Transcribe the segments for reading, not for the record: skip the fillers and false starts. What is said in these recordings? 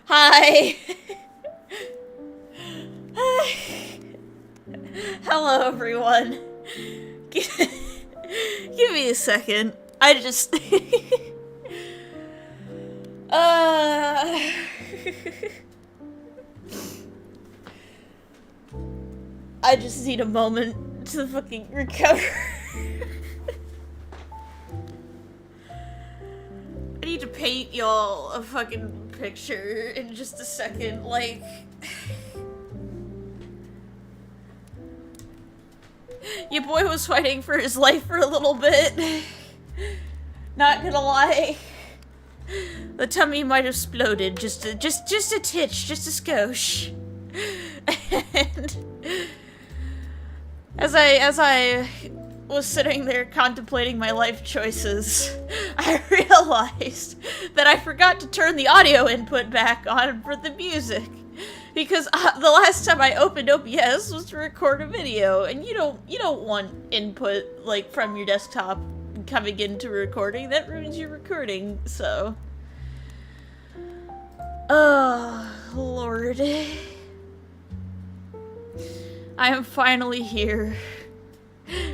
Hi. Hello, everyone. Give me a second. I just... I just need a moment to fucking recover. I need to paint y'all a fucking picture in just a second, like... Your boy was fighting for his life for a little bit. Not gonna lie. The tummy might have exploded, just a titch, just a skosh. And as I was sitting there contemplating my life choices, I realized that I forgot to turn the audio input back on for the music. Because the last time I opened OBS was to record a video, and you don't want input like from your desktop coming into recording. That ruins your recording. So, oh Lord, I am finally here.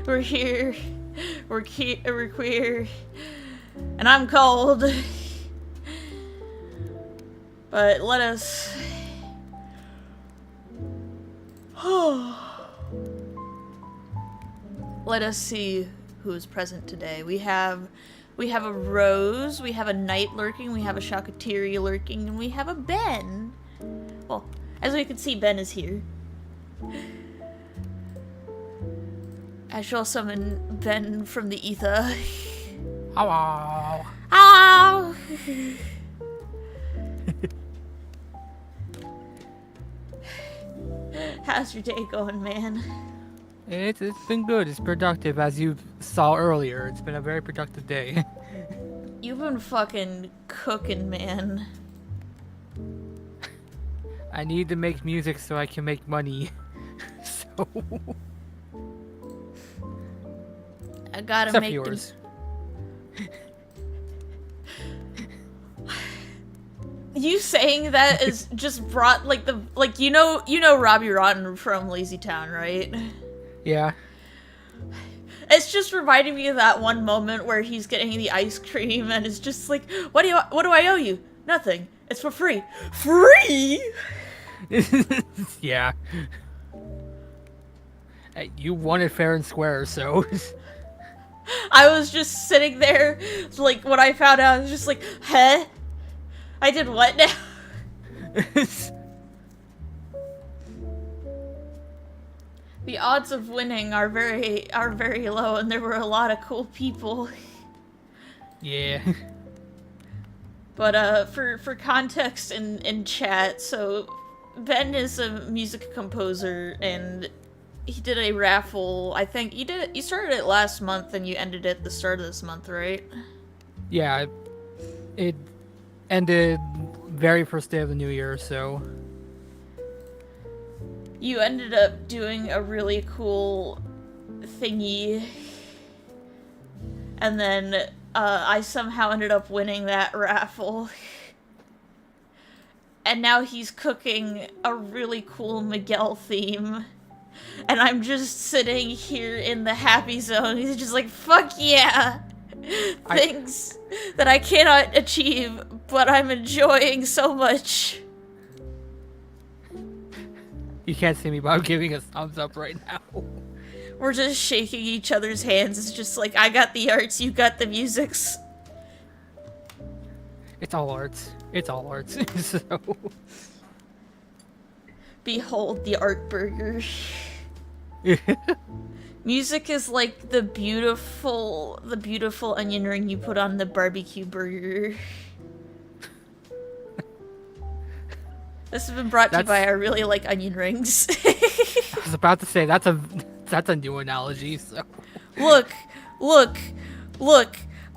We're here. We're queer, and I'm cold. But let us. Let us see who is present today. We have a Rose, we have a Knight lurking, we have a Shakatiri lurking, and we have a Ben. Well, as we can see, Ben is here. I shall summon Ben from the ether. Hello. Hello. How's your day going, man? It's been good. It's productive, as you saw earlier. It's been a very productive day. You've been fucking cooking, man. I need to make music so I can make money. So. I gotta Except make yours. You saying that is just brought like you know Robbie Rotten from Lazy Town, right? Yeah. It's just reminding me of that one moment where he's getting the ice cream and it's just like, what do I owe you? Nothing. It's for free. Free? Yeah. Hey, you won it fair and square, so. I was just sitting there, like, when I found out, I was just like, huh? I did what now? The odds of winning are very low, and there were a lot of cool people. Yeah. But for context in chat, so Ben is a music composer, and he did a raffle. I think you started it last month, and you ended it the start of this month, right? Yeah. It ended very first day of the new year, so. You ended up doing a really cool thingy, and then I somehow ended up winning that raffle. And now he's cooking a really cool Miguel theme. And I'm just sitting here in the happy zone. He's just like, fuck yeah! Things that I cannot achieve, but I'm enjoying so much. You can't see me, but I'm giving a thumbs up right now. We're just shaking each other's hands. It's just like, I got the arts, you got the musics. It's all arts. It's all arts. So. Behold the art burger. Music is like the beautiful onion ring you put on the barbecue burger. This has been brought to you by I really like onion rings. I was about to say that's a new analogy. So. Look.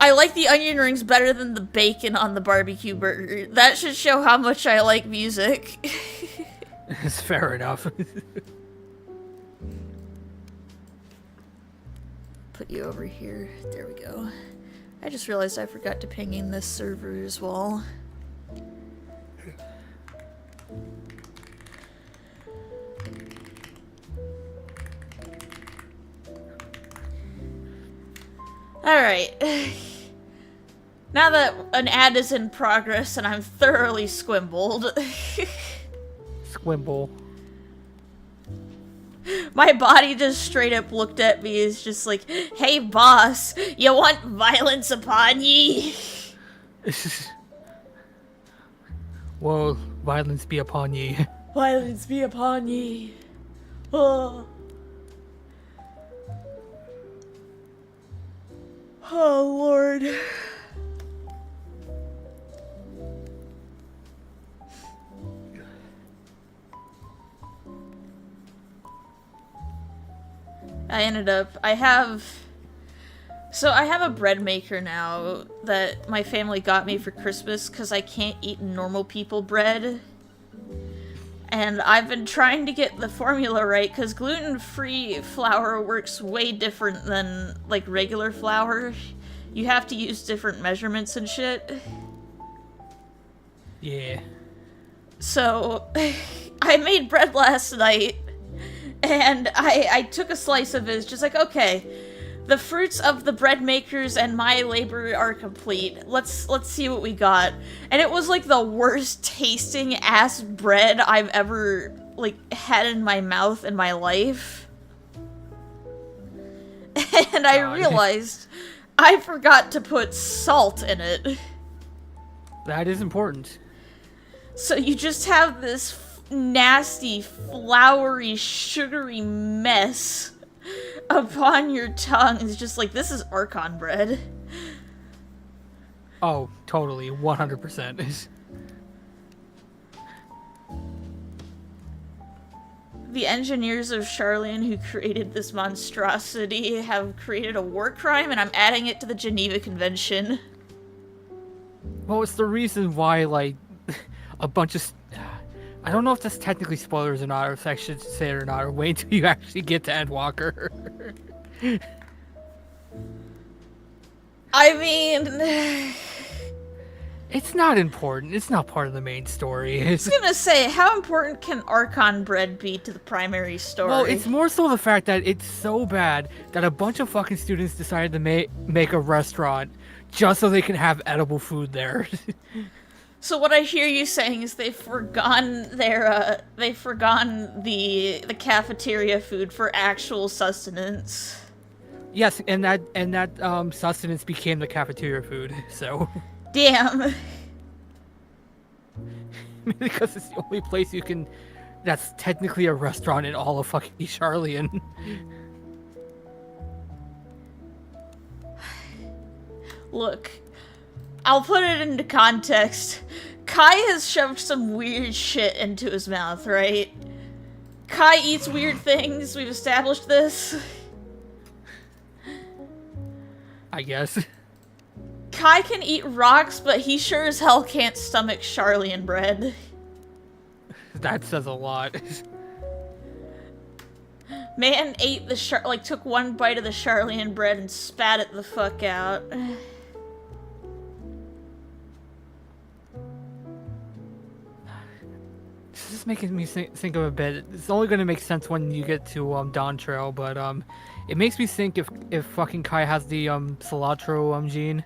I like the onion rings better than the bacon on the barbecue burger. That should show how much I like music. It's fair enough. Put you over here. There we go. I just realized I forgot to ping in this server as well. Alright. Now that an ad is in progress and I'm thoroughly squimbled. Squimble. My body just straight up looked at me as just like, hey boss, you want violence upon ye? Whoa, violence be upon ye. Violence be upon ye. Oh. Oh, Lord. I have a bread maker now that my family got me for Christmas because I can't eat normal people bread. And I've been trying to get the formula right because gluten-free flour works way different than, like, regular flour. You have to use different measurements and shit. Yeah. So, I made bread last night, and I took a slice of it. It's just like, okay, the fruits of the bread makers and my labor are complete. Let's see what we got. And it was like the worst tasting ass bread I've ever, like, had in my mouth in my life. And I realized I forgot to put salt in it. That is important. So you just have this nasty, floury, sugary mess upon your tongue. It's just like, this is Archon bread. Oh, totally. 100%. The engineers of Charlene who created this monstrosity have created a war crime, and I'm adding it to the Geneva Convention. Well, it's the reason why, like, a bunch of... I don't know if that's technically spoilers or not, or if I should say it or not, or wait until you actually get to Endwalker. I mean... It's not important. It's not part of the main story. I was gonna say, how important can Archon bread be to the primary story? Well, it's more so the fact that it's so bad that a bunch of fucking students decided to make a restaurant just so they can have edible food there. So what I hear you saying is they've forgotten their, the cafeteria food for actual sustenance. Yes, and that sustenance became the cafeteria food, so... Damn. Because it's the only place you can... That's technically a restaurant in all of fucking Charlian. Look, I'll put it into context. Kai has shoved some weird shit into his mouth, right? Kai eats weird things, we've established this. I guess. Kai can eat rocks, but he sure as hell can't stomach Charlian bread. That says a lot. Man ate the took one bite of the Charlian bread and spat it the fuck out. This is making me think of a bit. It's only going to make sense when you get to Dawn Trail, but it makes me think if fucking Kai has the cilantro gene.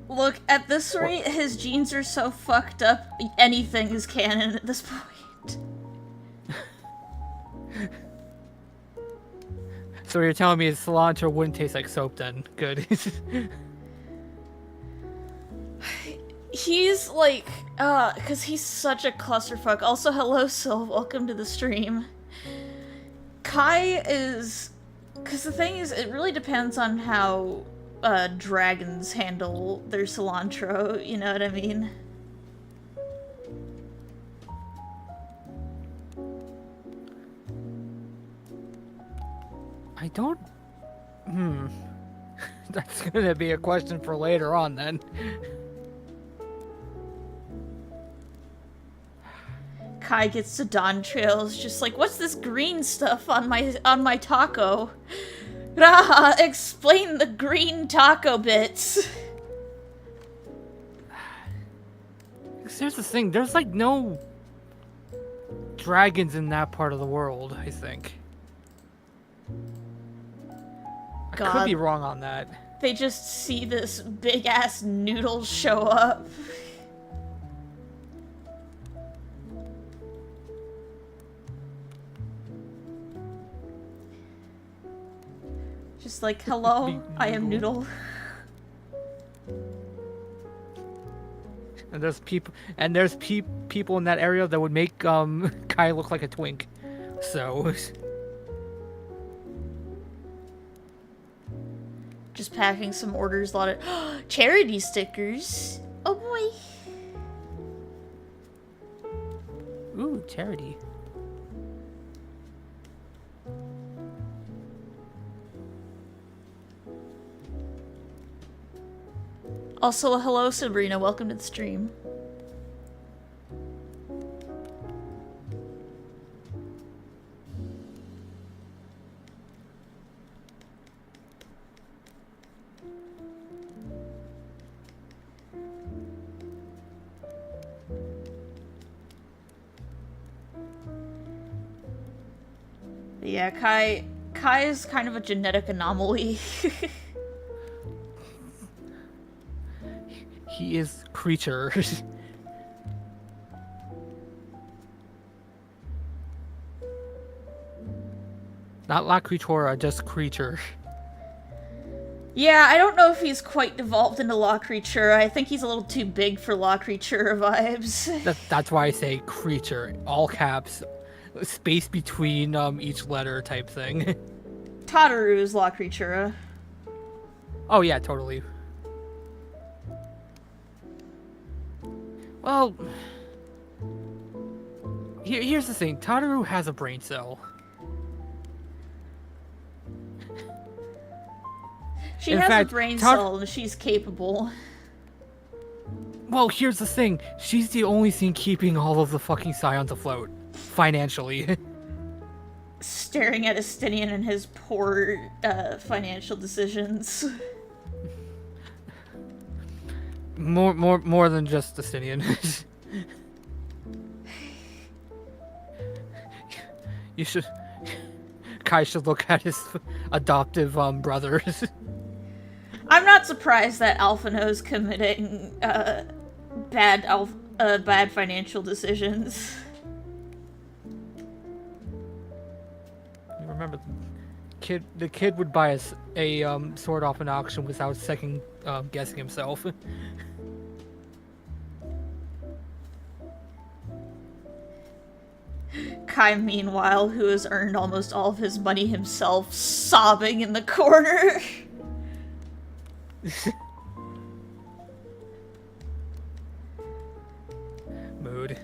Look, at this rate, his genes are so fucked up, anything is canon at this point. So you're telling me cilantro wouldn't taste like soap then? Good. He's like, cause he's such a clusterfuck. Also, hello, Syl, welcome to the stream. Kai is, cause the thing is, it really depends on how, dragons handle their cilantro, you know what I mean? I don't... That's gonna be a question for later on, then. Kai gets to Dawn Trails, just like, what's this green stuff on my taco? Raha, explain the green taco bits. Here's the thing, there's like no dragons in that part of the world, I think. I could be wrong on that. They just see this big-ass noodle show up. Just like, hello, I am Noodle. And there's people in that area that would make Kai look like a twink. So Just packing some orders, a lot of charity stickers. Oh boy. ooh, charity. Also, hello Sabrina, welcome to the stream. Yeah, Kai is kind of a genetic anomaly. He is creature. Not La Creatura, just creature. Yeah, I don't know if he's quite devolved into La Creatura. I think he's a little too big for La Creatura vibes. That's why I say creature. All caps. Space between each letter type thing. Tataru is La Creatura. Oh yeah, totally. Well, here's the thing. Tataru has a brain cell. She has a brain cell and she's capable. Well, here's the thing. She's the only thing keeping all of the fucking Scions afloat. Financially. Staring at Estinian and his poor financial decisions. More than just Estinian. You should... Kai should look at his adoptive brothers. I'm not surprised that Alphino's committing bad financial decisions. Remember, the kid would buy a sword off an auction without second guessing himself. Kai, meanwhile, who has earned almost all of his money himself, sobbing in the corner. Mood.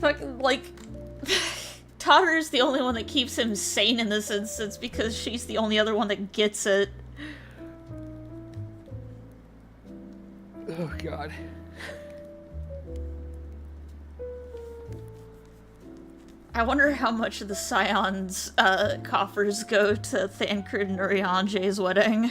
Fucking, like... Tataru's the only one that keeps him sane in this instance because she's the only other one that gets it. Oh, God. I wonder how much of the Scion's coffers go to Thancred and Urianje's wedding.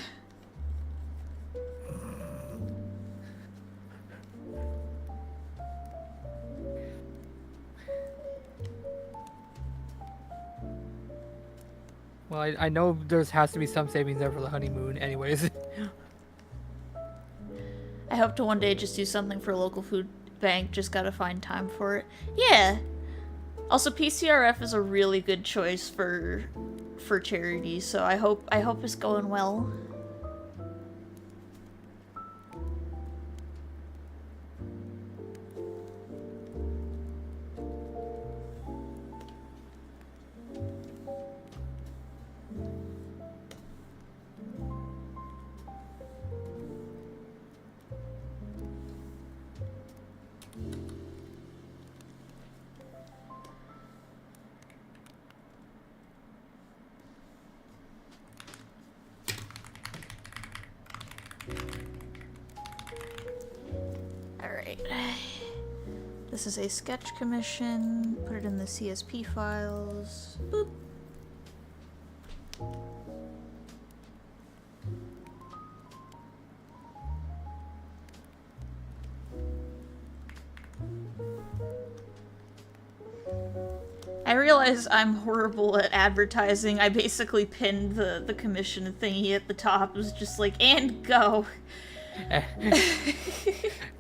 Well, I know there has to be some savings there for the honeymoon anyways. I hope to one day just do something for a local food bank, just gotta find time for it. Yeah! Also, PCRF is a really good choice for charity, so I hope it's going well. Alright. This is a sketch commission. Put it in the CSP files. Boop. realize I'm horrible at advertising. I basically pinned the commission thingy at the top. It was just like, and go.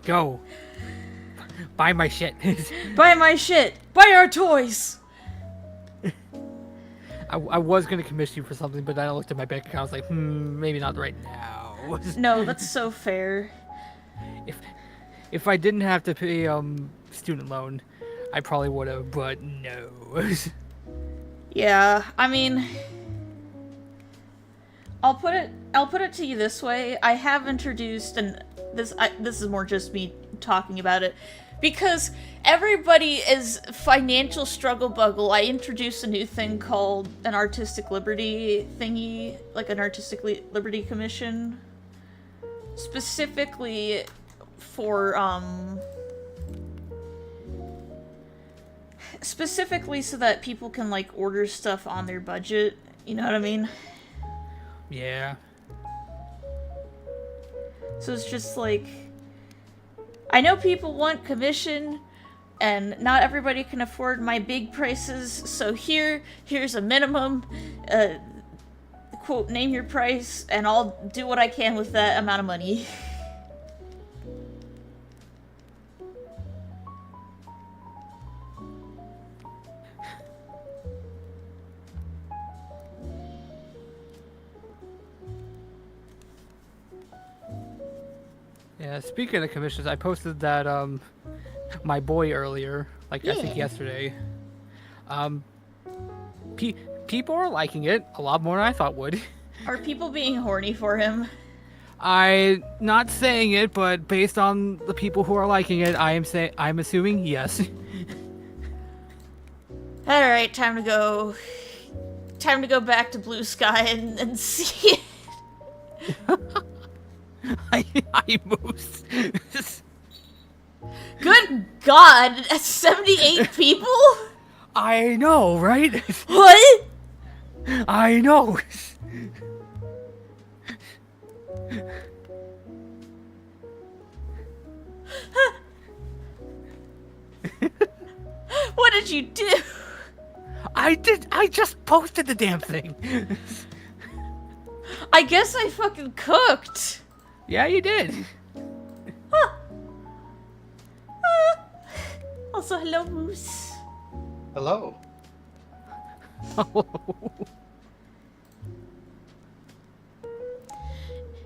Go. Buy my shit. Buy my shit. Buy our toys. I was gonna commission you for something, but then I looked at my bank account. I was like, maybe not right now. No, that's so fair. If I didn't have to pay student loan, I probably would have. But no. Yeah, I mean, I'll put it to you this way. I have introduced, and this is more just me talking about it, because everybody is financial struggle buggle. I introduced a new thing called an artistic liberty thingy, like an artistic liberty commission, specifically for specifically so that people can like order stuff on their budget. You know what I mean? Yeah. So it's just like, I know people want commission, and not everybody can afford my big prices, so here's a minimum, quote, name your price, and I'll do what I can with that amount of money. Yeah, speaking of commissions, I posted that my boy earlier, like I think yesterday. People are liking it a lot more than I thought would. Are people being horny for him? I'm not saying it, but based on the people who are liking it, I'm assuming yes. Alright, time to go back to Blue Sky and see it. I moved. Good God, 78 people? I know, right? What? I know. What did you do? I just posted the damn thing. I guess I fucking cooked. Yeah, you did. Huh. Also, hello, Moose. Hello.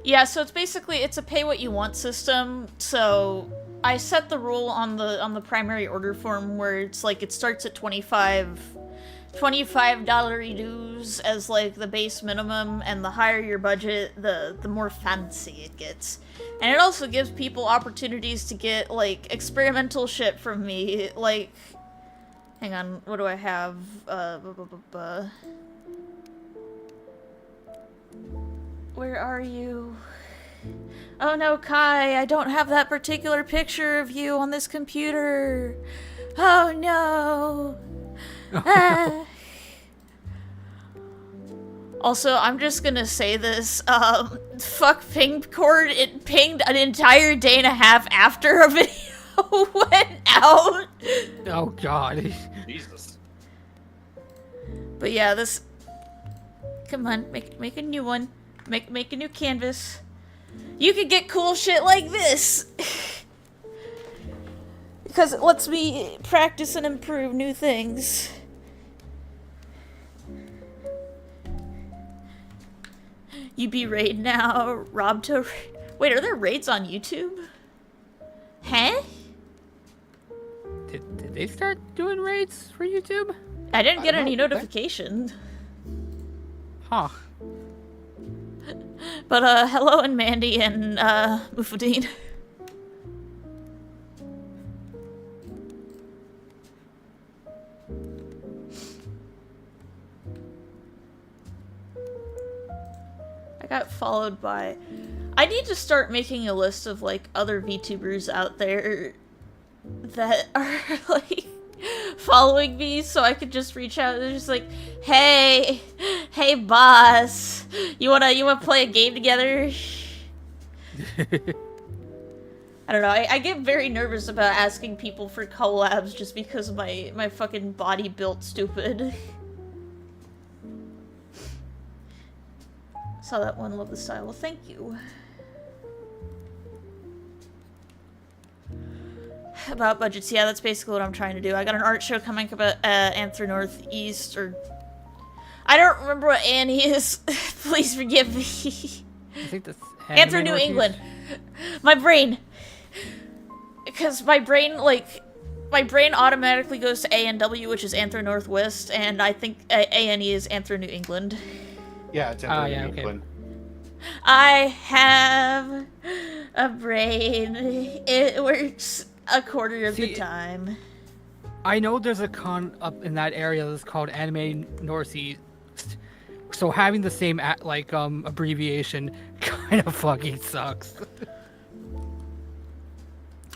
Yeah, so it's a pay what you want system. So I set the rule on the primary order form where it's like it starts at $25 dues as like the base minimum, and the higher your budget, the more fancy it gets. And it also gives people opportunities to get like experimental shit from me. Like, hang on, what do I have? Where are you? Oh no, Kai, I don't have that particular picture of you on this computer. Oh no. Ah. Also, I'm just gonna say this, fuck ping cord, it pinged an entire day and a half after a video went out. Oh god. Jesus. But yeah, this... Come on, make a new one. Make a new canvas. You could get cool shit like this! Because it lets me practice and improve new things. You be raid now, Rob to... Wait, are there raids on YouTube? Huh? Did they start doing raids for YouTube? I didn't get I any don't know. notification. Huh. But, hello and Mandy and, Mufadine. I got followed by... I need to start making a list of, like, other VTubers out there that are, like, following me, so I could just reach out and just like, hey boss, you wanna play a game together? I don't know, I get very nervous about asking people for collabs just because my fucking body built stupid. Saw that one, love the style. Well, thank you. About budgets, yeah, that's basically what I'm trying to do. I got an art show coming up at Anther Northeast, or... I don't remember what Annie is. Please forgive me. I think that's Anther New England. My brain. Because my brain automatically goes to ANW, which is Anther Northwest, and I think ANE is Anther New England. Yeah, it's Anther New England. I have a brain. It works a quarter of the time. I know there's a con up in that area that's called Anime Northeast. So having the same abbreviation kind of fucking sucks.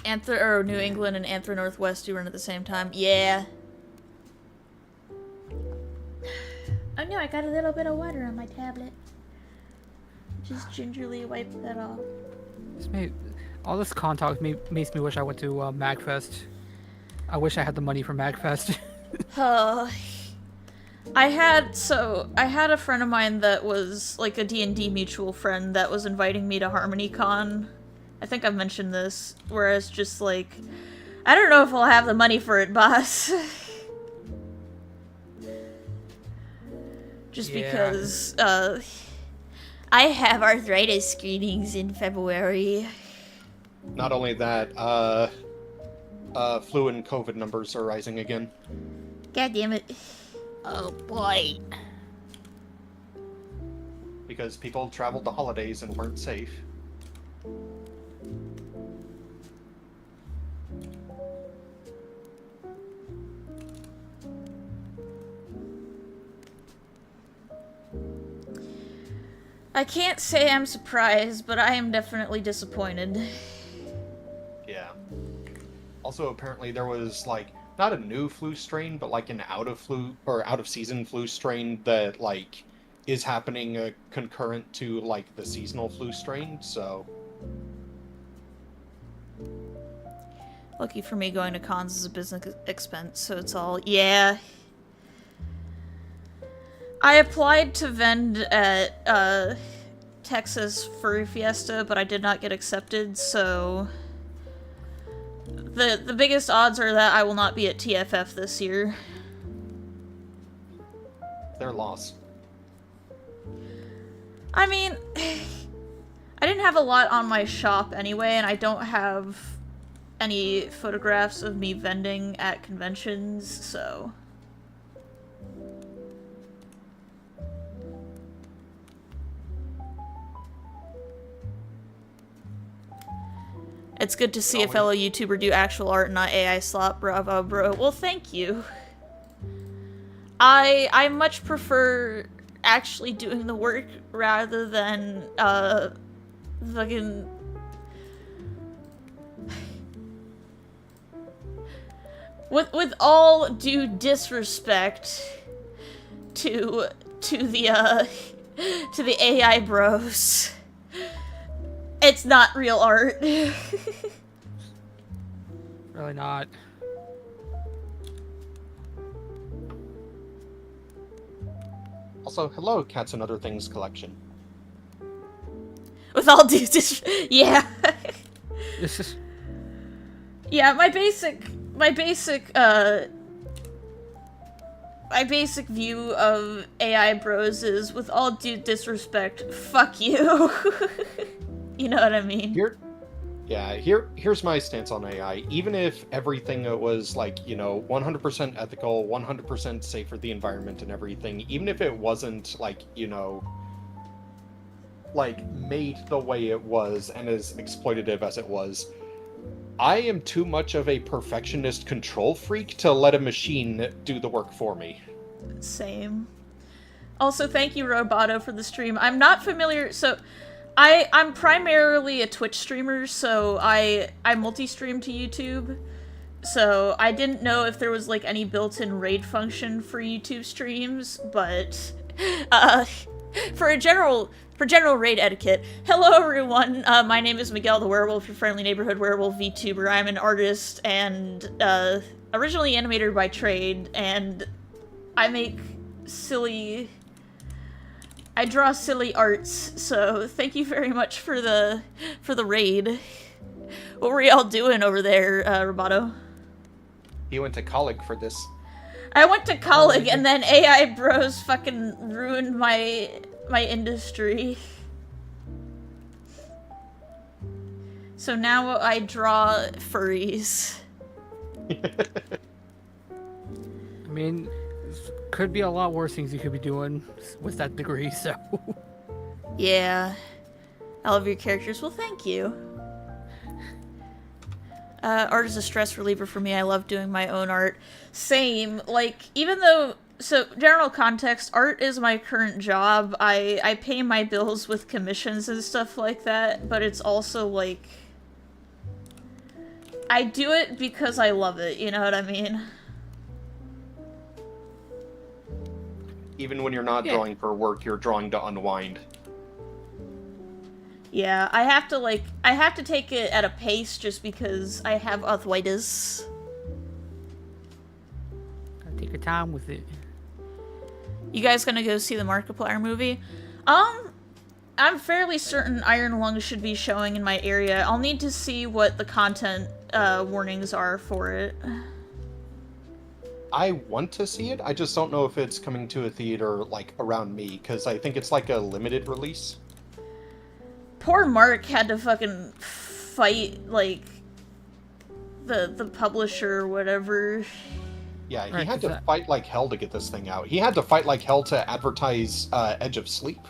Anther or New England and Anther Northwest do run at the same time. Yeah. Oh no, I got a little bit of water on my tablet. Just gingerly wipe that off. All this con talk makes me wish I went to MagFest. I wish I had the money for MagFest. I had a friend of mine that was like a D&D mutual friend that was inviting me to HarmonyCon. I think I've mentioned this, whereas just like, I don't know if I'll have the money for it, boss. Just because, I have arthritis screenings in February. Not only that, flu and COVID numbers are rising again. God damn it. Oh boy. Because people traveled to holidays and weren't safe. I can't say I'm surprised, but I am definitely disappointed. Yeah. Also, apparently there was, like, not a new flu strain, but, like, an out-of-season flu strain that, like, is happening concurrent to, like, the seasonal flu strain, so... Lucky for me, going to cons is a business expense, so it's all, yeah. I applied to vend at, Texas Furry Fiesta, but I did not get accepted, so... The biggest odds are that I will not be at TFF this year. Their loss. I mean, I didn't have a lot on my shop anyway, and I don't have any photographs of me vending at conventions, so... It's good to see a fellow YouTuber do actual art and not AI slop. Bravo, bro. Well, thank you. I much prefer actually doing the work rather than, fucking... With all due disrespect to the AI bros. It's not real art. Really not. Also, hello, Cats and Other Things collection. With all due yeah. This is... Yeah, my basic view of AI bros is, with all due disrespect, fuck you. You know what I mean? Here's my stance on AI. Even if everything was, like, you know, 100% ethical, 100% safe for the environment and everything, even if it wasn't, like, you know, like, made the way it was and as exploitative as it was, I am too much of a perfectionist control freak to let a machine do the work for me. Same. Also, thank you, Roboto, for the stream. I'm not familiar, so... I'm primarily a Twitch streamer, so I multi-stream to YouTube. So I didn't know if there was, like, any built-in raid function for YouTube streams, but, for general raid etiquette. Hello everyone, my name is Miguel the Werewolf, your friendly neighborhood werewolf VTuber. I'm an artist and originally animator by trade, and I draw silly arts. So thank you very much for the raid. What were y'all doing over there, Roboto? He went to college for this. I went to college, and then AI bros fucking ruined my industry. So now I draw furries. I mean, could be a lot worse things you could be doing with that degree, so... Yeah. I love your characters. Well, thank you. Art is a stress reliever for me. I love doing my own art. Same. Like, even though... So, general context, art is my current job. I pay my bills with commissions and stuff like that, but it's also, like... I do it because I love it, you know what I mean? Even when you're not drawing for work, you're drawing to unwind. Yeah, I have to take it at a pace just because I have arthritis. Take your time with it. You guys gonna go see the Markiplier movie? I'm fairly certain Iron Lung should be showing in my area. I'll need to see what the content warnings are for it. I want to see it, I just don't know if it's coming to a theater, like, around me, because I think it's like a limited release. Poor Mark had to fucking fight, like, the publisher or whatever. Yeah, he had to fight like hell to get this thing out. He had to fight like hell to advertise Edge of Sleep.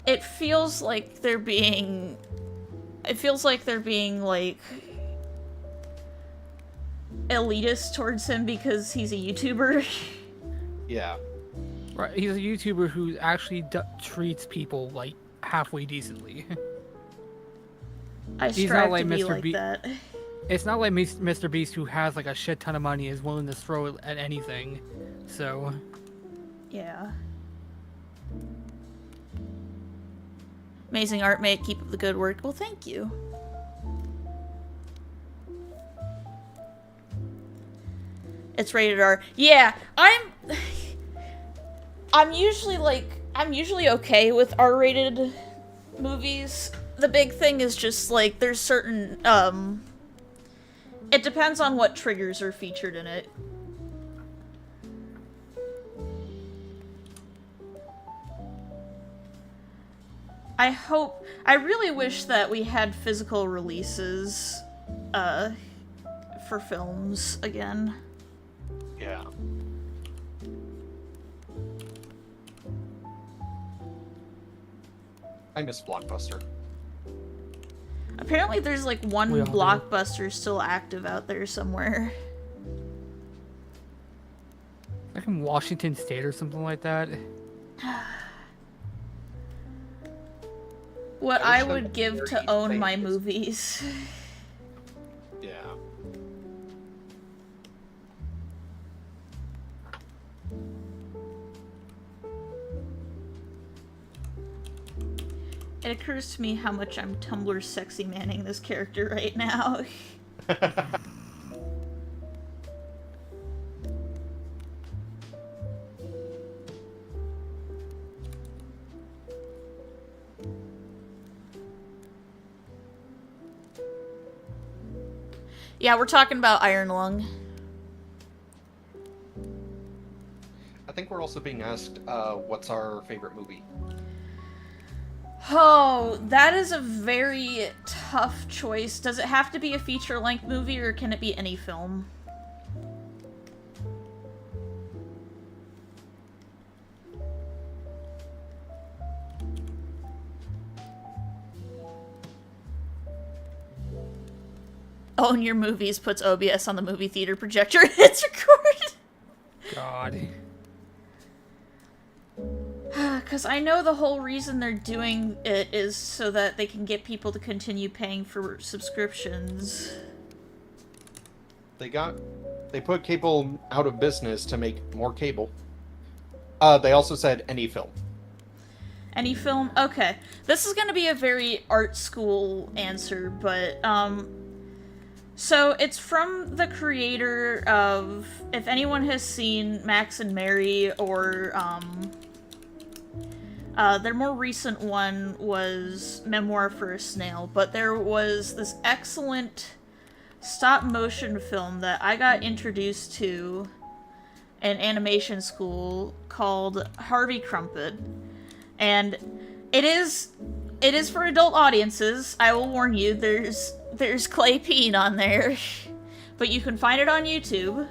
It feels like they're being... It feels like they're being, like... elitist towards him because he's a YouTuber. Yeah. Right, he's a YouTuber who actually treats people, like, halfway decently. I strive to be like that. It's not like Mr. Beast, who has, like, a shit ton of money, is willing to throw it at anything, so... Yeah. Amazing art, mate. Keep up the good work. Well, thank you. It's rated R. Yeah, I'm usually okay with R-rated movies. The big thing is just, like, there's certain, it depends on what triggers are featured in it. I really wish that we had physical releases, for films again. Yeah. I miss Blockbuster. Apparently there's like one We all do. Blockbuster still active out there somewhere. Like in Washington State or something like that. What I I wish would that give was to very own my famous. movies. Yeah. It occurs to me how much I'm Tumblr sexy manning this character right now. Yeah, we're talking about Iron Lung. I think we're also being asked, what's our favorite movie? Oh, that is a very tough choice. Does it have to be a feature-length movie, or can it be any film? Own Your Movies puts OBS on the movie theater projector and it's recorded. God. Because I know the whole reason they're doing it is so that they can get people to continue paying for subscriptions. They put cable out of business to make more cable. They also said any film. Any film? Okay. This is gonna be a very art school answer, but, so it's from the creator of, if anyone has seen Max and Mary, or, their more recent one was Memoir for a Snail, but there was this excellent stop-motion film that I got introduced to in animation school called Harvey Crumpet. And it is for adult audiences. I will warn you, there's clay peeing on there. But you can find it on YouTube.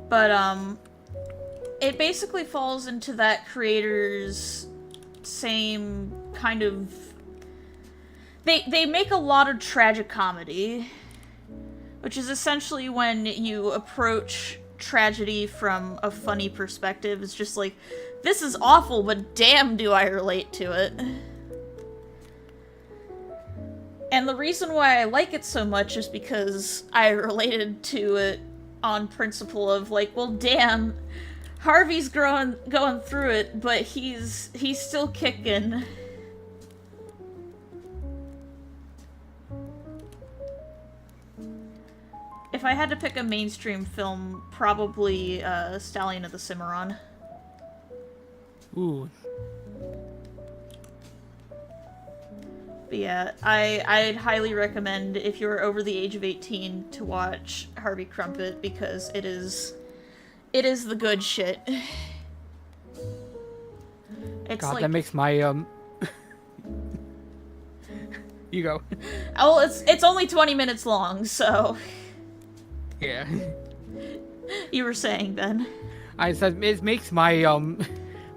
But it basically falls into that creator's same kind of, they make a lot of tragic comedy, which is essentially when you approach tragedy from a funny perspective. It's just like, this is awful, but damn do I relate to it. And the reason why I like it so much is because I related to it on principle of like, well damn, Harvey's going through it, but he's still kicking. If I had to pick a mainstream film, probably Stallion of the Cimarron. Ooh. But yeah, I'd highly recommend, if you're over the age of 18, to watch Harvey Crumpet, because it is the good shit. It's God, like, that makes my You go. oh, it's only 20 minutes long, so Yeah. you were saying, Ben. I said it makes my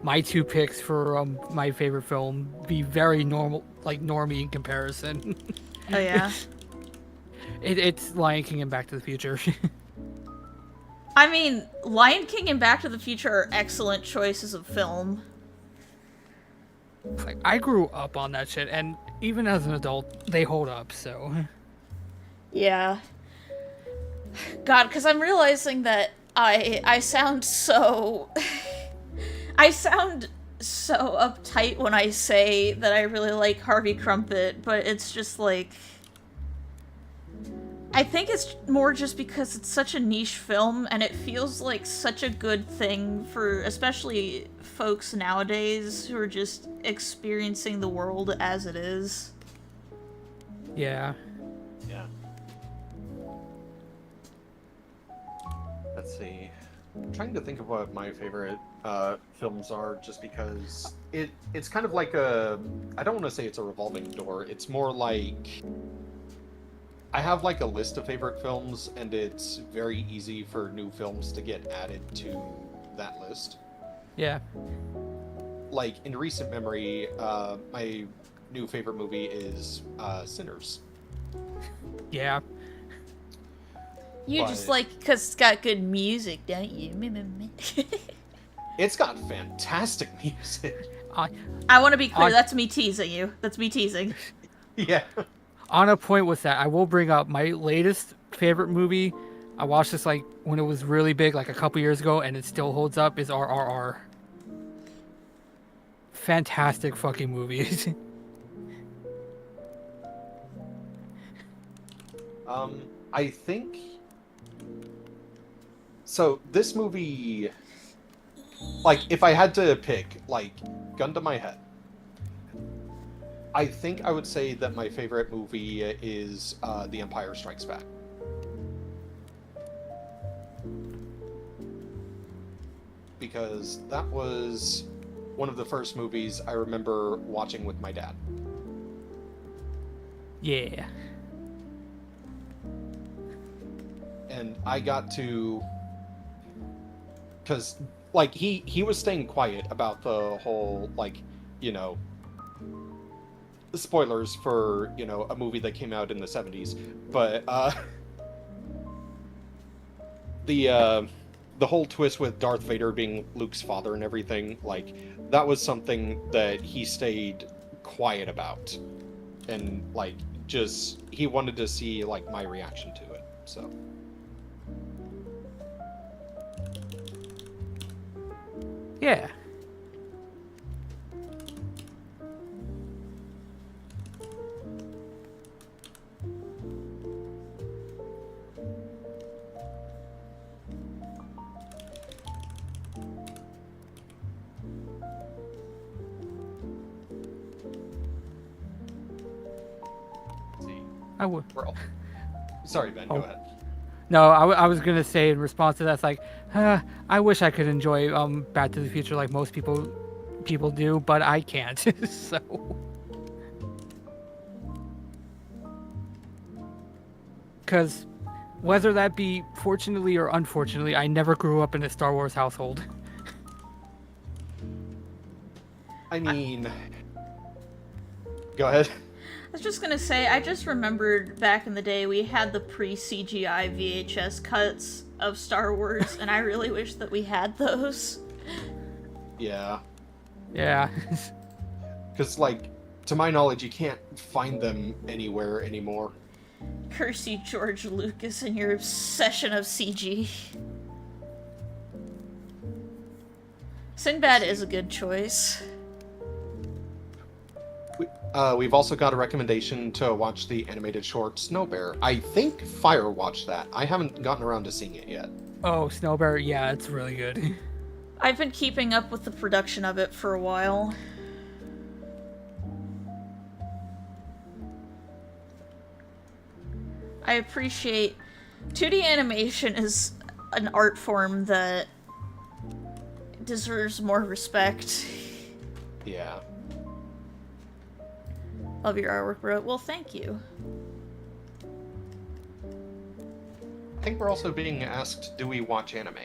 my two picks for my favorite film be very normal, like normie in comparison. Oh yeah. It's Lion King and Back to the Future. I mean, Lion King and Back to the Future are excellent choices of film. Like, I grew up on that shit, and even as an adult, they hold up. So. Yeah. God, because I'm realizing that I sound so... I sound so uptight when I say that I really like Harvey Crumpet, but it's just like... I think it's more just because it's such a niche film, and it feels like such a good thing for especially folks nowadays who are just experiencing the world as it is. Yeah. Yeah. Let's see. I'm trying to think of what my favorite films are, just because it's kind of like a... I don't want to say it's a revolving door. It's more like... I have like a list of favorite films, and it's very easy for new films to get added to that list. Yeah. Like, in recent memory, my new favorite movie is Sinners. Yeah. You But- just like, because it's got good music, don't you? It's got fantastic music. I want to be clear, On- that's me teasing you. That's me teasing. Yeah. On a point with that, I will bring up my latest favorite movie. I watched this like when it was really big, like a couple years ago, and it still holds up. Is RRR. Fantastic fucking movies. I think... So, this movie... Like, if I had to pick, like, gun to my head, I think I would say that my favorite movie is The Empire Strikes Back. Because that was one of the first movies I remember watching with my dad. Yeah. And I got to... Because, like, he was staying quiet about the whole, like, you know... Spoilers for, you know, a movie that came out in the 70s. But, the whole twist with Darth Vader being Luke's father and everything, like, that was something that he stayed quiet about. And, like, just, he wanted to see, like, my reaction to it, so... Yeah. See, I would. we're all... Sorry, Ben. Go Oh. ahead. No, I was gonna say in response to that, it's like, I wish I could enjoy Back to the Future like most people do, but I can't. So, because whether that be fortunately or unfortunately, I never grew up in a Star Wars household. I mean, go ahead. I was just gonna say, I just remembered back in the day we had the pre-CGI VHS cuts of Star Wars, and I really wish that we had those. Yeah, Yeah. because like, to my knowledge, you can't find them anywhere anymore. Curse you, George Lucas, and your obsession of CG. Sinbad is a good choice. We've also got a recommendation to watch the animated short Snow Bear. I think Fire watched that. I haven't gotten around to seeing it yet. Oh, Snow Bear, yeah, it's really good. I've been keeping up with the production of it for a while. I appreciate 2D animation is an art form that deserves more respect. Yeah. Love your artwork, bro. Well, thank you. I think we're also being asked, do we watch anime?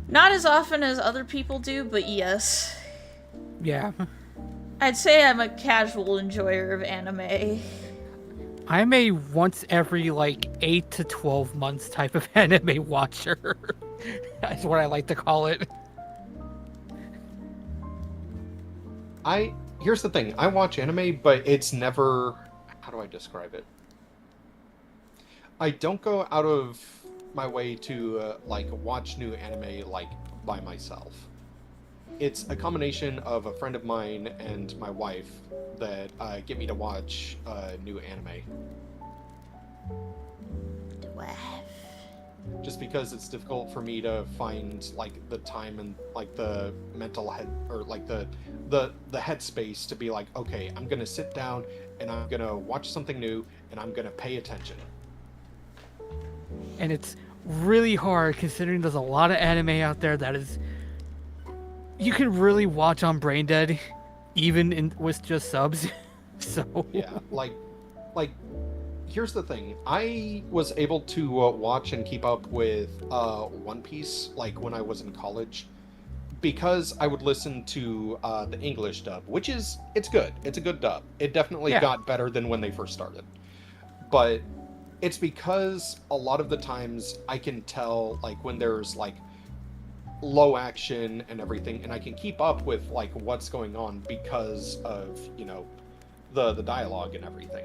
Not as often as other people do, but yes. Yeah. I'd say I'm a casual enjoyer of anime. I'm a once every like 8 to 12 months type of anime watcher. That's what I like to call it. Here's the thing. I watch anime, but it's never... How do I describe it? I don't go out of my way to, like, watch new anime, like, by myself. It's a combination of a friend of mine and my wife that get me to watch new anime. Just because it's difficult for me to find like the time and like the mental head or like the headspace to be like, okay, I'm gonna sit down and I'm gonna watch something new and I'm gonna pay attention. And it's really hard considering there's a lot of anime out there that is you can really watch on brain dead even with just subs. So Yeah, like here's the thing. I was able to watch and keep up with One Piece like when I was in college because I would listen to the English dub, which is it's good. It's a good dub. It definitely got better than when they first started. But it's because a lot of the times I can tell like when there's like low action and everything, and I can keep up with like what's going on because of, you know, the dialogue and everything.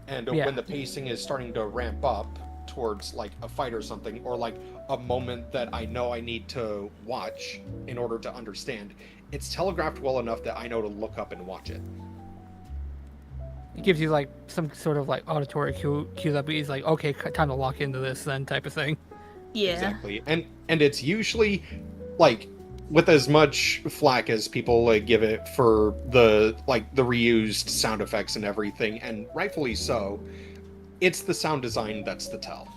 And when the pacing is starting to ramp up towards like a fight or something, or like a moment that I know I need to watch in order to understand, it's telegraphed well enough that I know to look up and watch it. it gives you like some sort of like auditory cue that he's like, okay, time to lock into this then type of thing. Yeah. Exactly. And it's usually like with as much flack as people give it for the reused sound effects and everything, and rightfully so, it's the sound design that's the tell.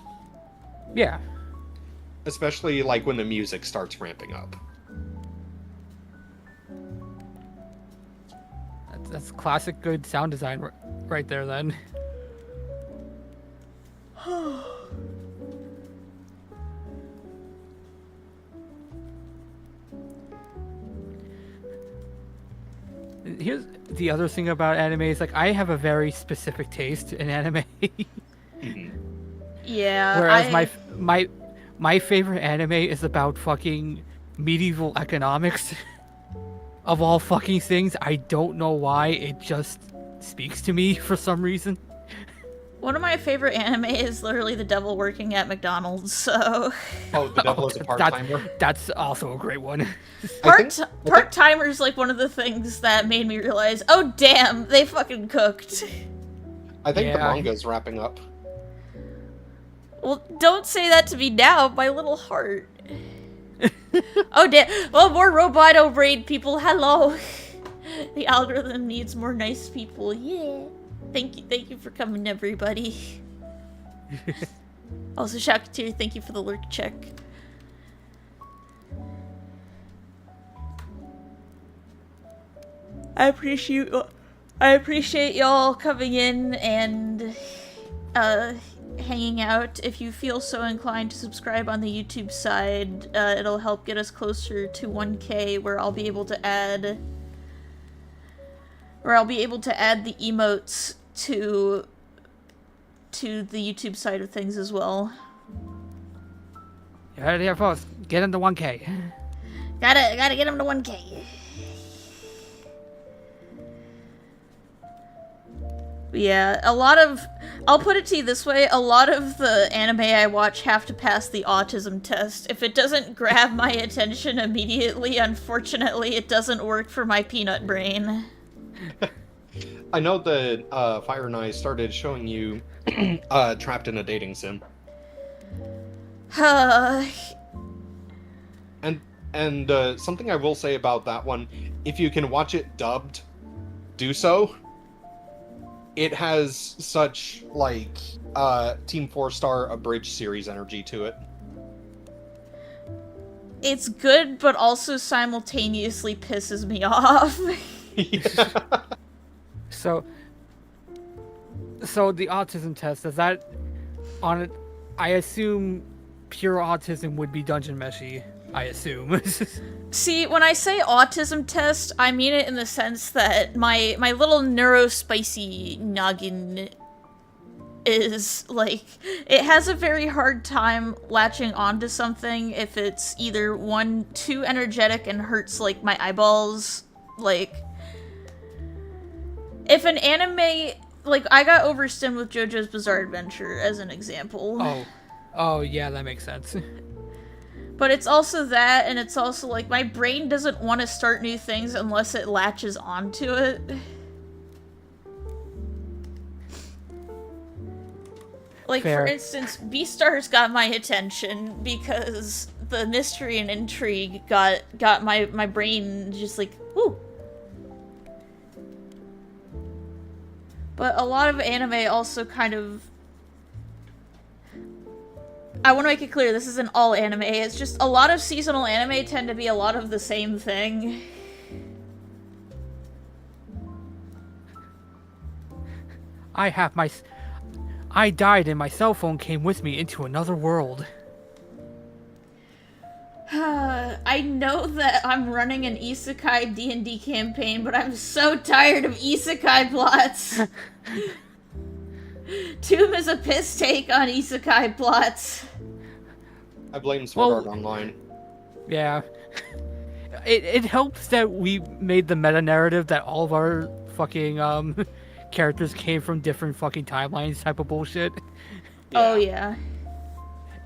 Yeah. Especially like when the music starts ramping up. That's classic good sound design right there then. Here's the other thing about anime is like I have a very specific taste in anime. Yeah. Whereas my favorite anime is about fucking medieval economics. Of all fucking things, I don't know why, it just speaks to me for some reason. One of my favorite anime is literally the devil working at McDonald's, so... Oh, the devil is a part-timer. That's also a great one. Part-timer is like one of the things that made me realize, oh damn, they fucking cooked. I think the Yeah. manga's wrapping up. Well, don't say that to me now, my little heart. Oh damn, well, more Roboto brain people, hello. The algorithm needs more nice people, yeah. Thank you for coming, everybody. Also, Shakatir, thank you for the lurk check. I appreciate y'all coming in and hanging out. If you feel so inclined to subscribe on the YouTube side, it'll help get us closer to 1K, where I'll be able to add the emotes to the YouTube side of things as well. You heard it here first. Get into 1K. Gotta get him to 1K. Yeah, I'll put it to you this way, a lot of the anime I watch have to pass the autism test. If it doesn't grab my attention immediately, unfortunately, it doesn't work for my peanut brain. I know that Fire and I started showing you Trapped in a Dating Sim. And something I will say about that one, if you can watch it dubbed, do so. It has such, like, Team 4-Star Abridged series energy to it. It's good, but also simultaneously pisses me off. Yeah. So the autism test, is that on it? I assume pure autism would be dungeon meshy. I assume. See, when I say autism test, I mean it in the sense that my little neurospicy noggin is, like, it has a very hard time latching onto something if it's either, one, too energetic and hurts, like, my eyeballs. Like, if an anime, like, I got overstimmed with JoJo's Bizarre Adventure, as an example. Oh, yeah, that makes sense. But it's also that, and it's also, like, my brain doesn't want to start new things unless it latches onto it. Like, Fair. for instance, Beastars got my attention because the mystery and intrigue got my brain just like, whoo. But a lot of anime also kind of... I want to make it clear, this isn't all anime, it's just a lot of seasonal anime tend to be a lot of the same thing. I died and my cell phone came with me into another world. I know that I'm running an isekai D&D campaign, but I'm so tired of isekai plots. Tomb is a piss take on isekai plots. I blame Sword Art Online. Yeah. It helps that we made the meta narrative that all of our fucking characters came from different fucking timelines type of bullshit. Oh yeah.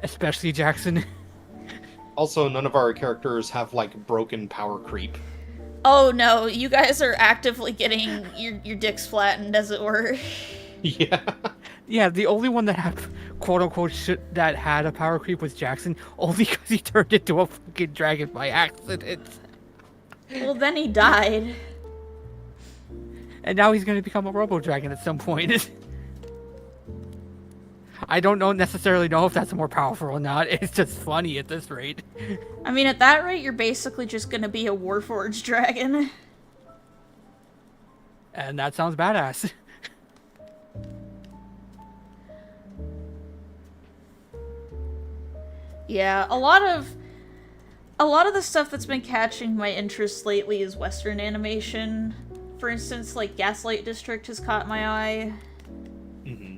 Especially Jackson. Also, none of our characters have, like, broken power creep. Oh no, you guys are actively getting your dicks flattened, as it were. Yeah. Yeah, the only one that had quote unquote shit that had a power creep was Jackson, only because he turned into a fucking dragon by accident. Well, then he died. And now he's gonna become a robo dragon at some point. I don't necessarily know if that's more powerful or not. It's just funny at this rate. I mean, at that rate, you're basically just gonna be a Warforged dragon. And that sounds badass. Yeah, a lot of the stuff that's been catching my interest lately is Western animation. For instance, like Gaslight District has caught my eye. Mm-hmm.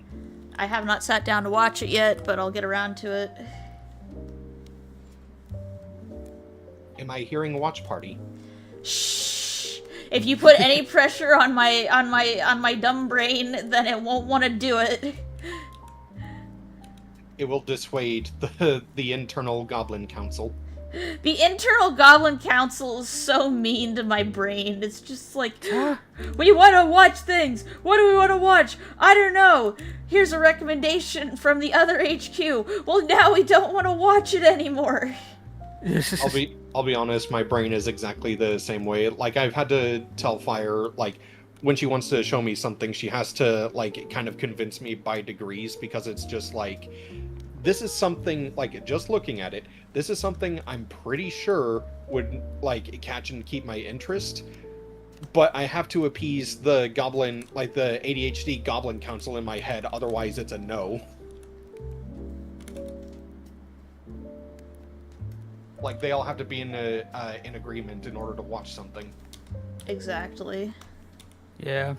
I have not sat down to watch it yet, but I'll get around to it. Am I hearing a watch party? Shh. If you put any pressure on my dumb brain, then it won't want to do it. it will dissuade the internal Goblin Council. The internal Goblin Council is so mean to my brain. It's just like, we want to watch things. What do we want to watch? I don't know. Here's a recommendation from the other HQ. Well, now we don't want to watch it anymore. I'll be honest, my brain is exactly the same way. Like, I've had to tell Fire, like, when she wants to show me something, she has to, like, kind of convince me by degrees, because it's just like, this is something, like, just looking at it, this is something I'm pretty sure would, like, catch and keep my interest, but I have to appease the goblin, like, the ADHD Goblin Council in my head, otherwise it's a no. Like, they all have to be in agreement in order to watch something. Exactly. Yeah.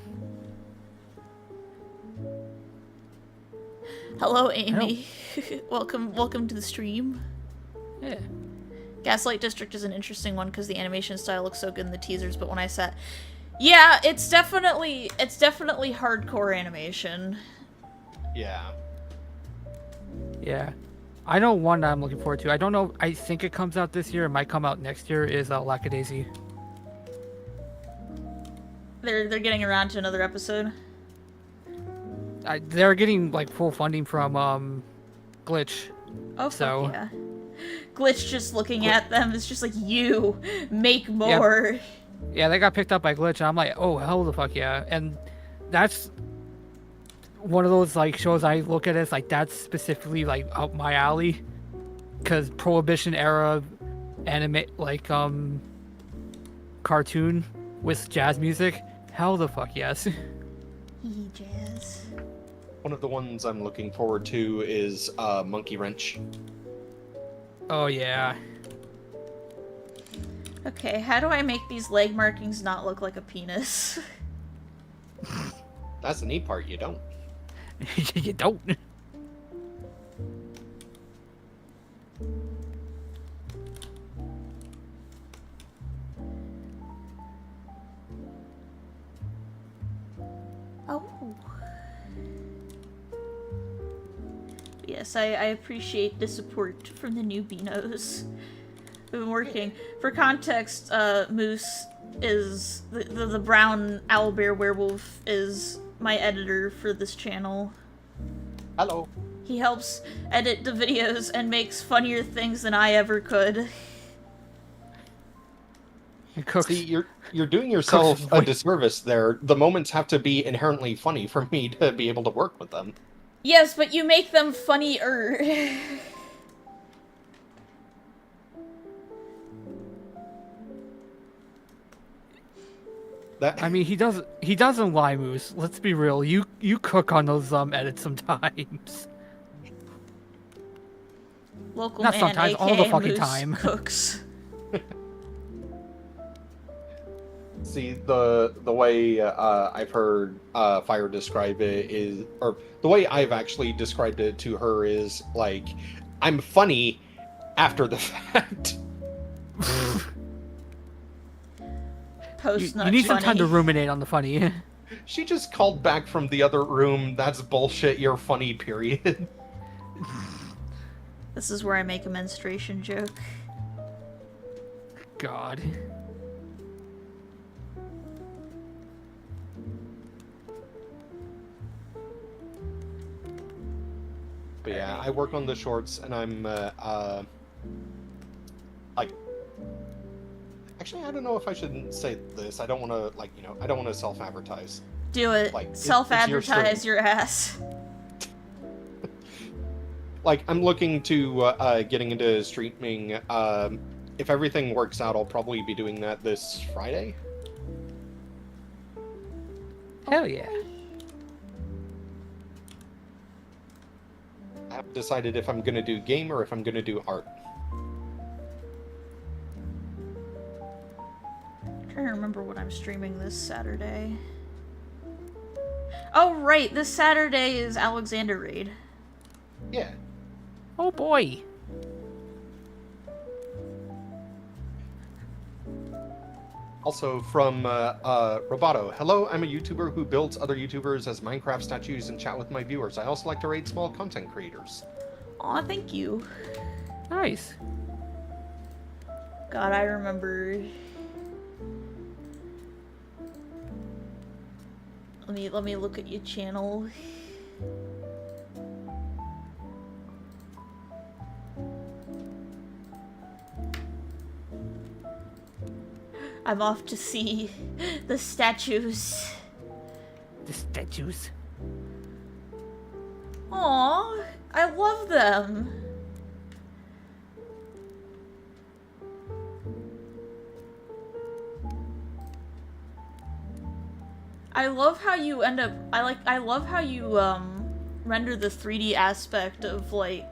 Hello, Amy. welcome to the stream. Yeah. Gaslight District is an interesting one because the animation style looks so good in the teasers, but when I sat... Yeah, it's definitely hardcore animation. Yeah. Yeah. I know one that I'm looking forward to. I don't know. I think it comes out this year. It might come out next year. Is Lackadaisy. They're getting around to another episode. They're getting like full funding from Glitch. Oh, fuck So- yeah. Glitch just looking at them is just like, you make more. Yeah, they got picked up by Glitch, and I'm like, oh hell the fuck yeah! And that's one of those like shows I look at as like that's specifically like up my alley, because Prohibition era anime like cartoon with jazz music, hell the fuck yes. Jazz. One of the ones I'm looking forward to is Monkey Wrench. Oh yeah. Okay, how do I make these leg markings not look like a penis? That's the neat part, you don't. You don't. Oh. Yes, I appreciate the support from the new Beanos. We've been working. For context, Moose is the brown owlbear werewolf is my editor for this channel. Hello. He helps edit the videos and makes funnier things than I ever could. See, you're doing yourself a disservice there. The moments have to be inherently funny for me to be able to work with them. Yes, but you make them funnier. That I mean, he doesn't lie, Moose. Let's be real. You cook on those edits sometimes. Local Not man, sometimes, aka all the fucking Moose, time. cooks. See, the way I've heard Fire describe it is, or the way I've actually described it to her is like, I'm funny after the fact. Post You need some time to ruminate on the funny. She just called back from the other room. That's bullshit. You're funny, period. This is where I make a menstruation joke. God. But yeah, I work on the shorts, and I'm like, actually, I don't know if I should say this. I don't want to, like, I don't want to self-advertise. Do it. Like, Self-advertise your ass. Like, I'm looking to getting into streaming. If everything works out, I'll probably be doing that this Friday. Hell yeah. I haven't decided if I'm going to do game or if I'm going to do art. I'm trying to remember what I'm streaming this Saturday. Oh, right. This Saturday is Alexander Raid. Yeah. Oh boy. Also from Roboto. Hello, I'm a YouTuber who builds other YouTubers as Minecraft statues and chat with my viewers. I also like to raid small content creators. Aw, thank you. Nice. God, I remember. Let me look at your channel. I'm off to see the statues. The statues. Aw, I love them. I love how you end up. I love how you render the 3D aspect of like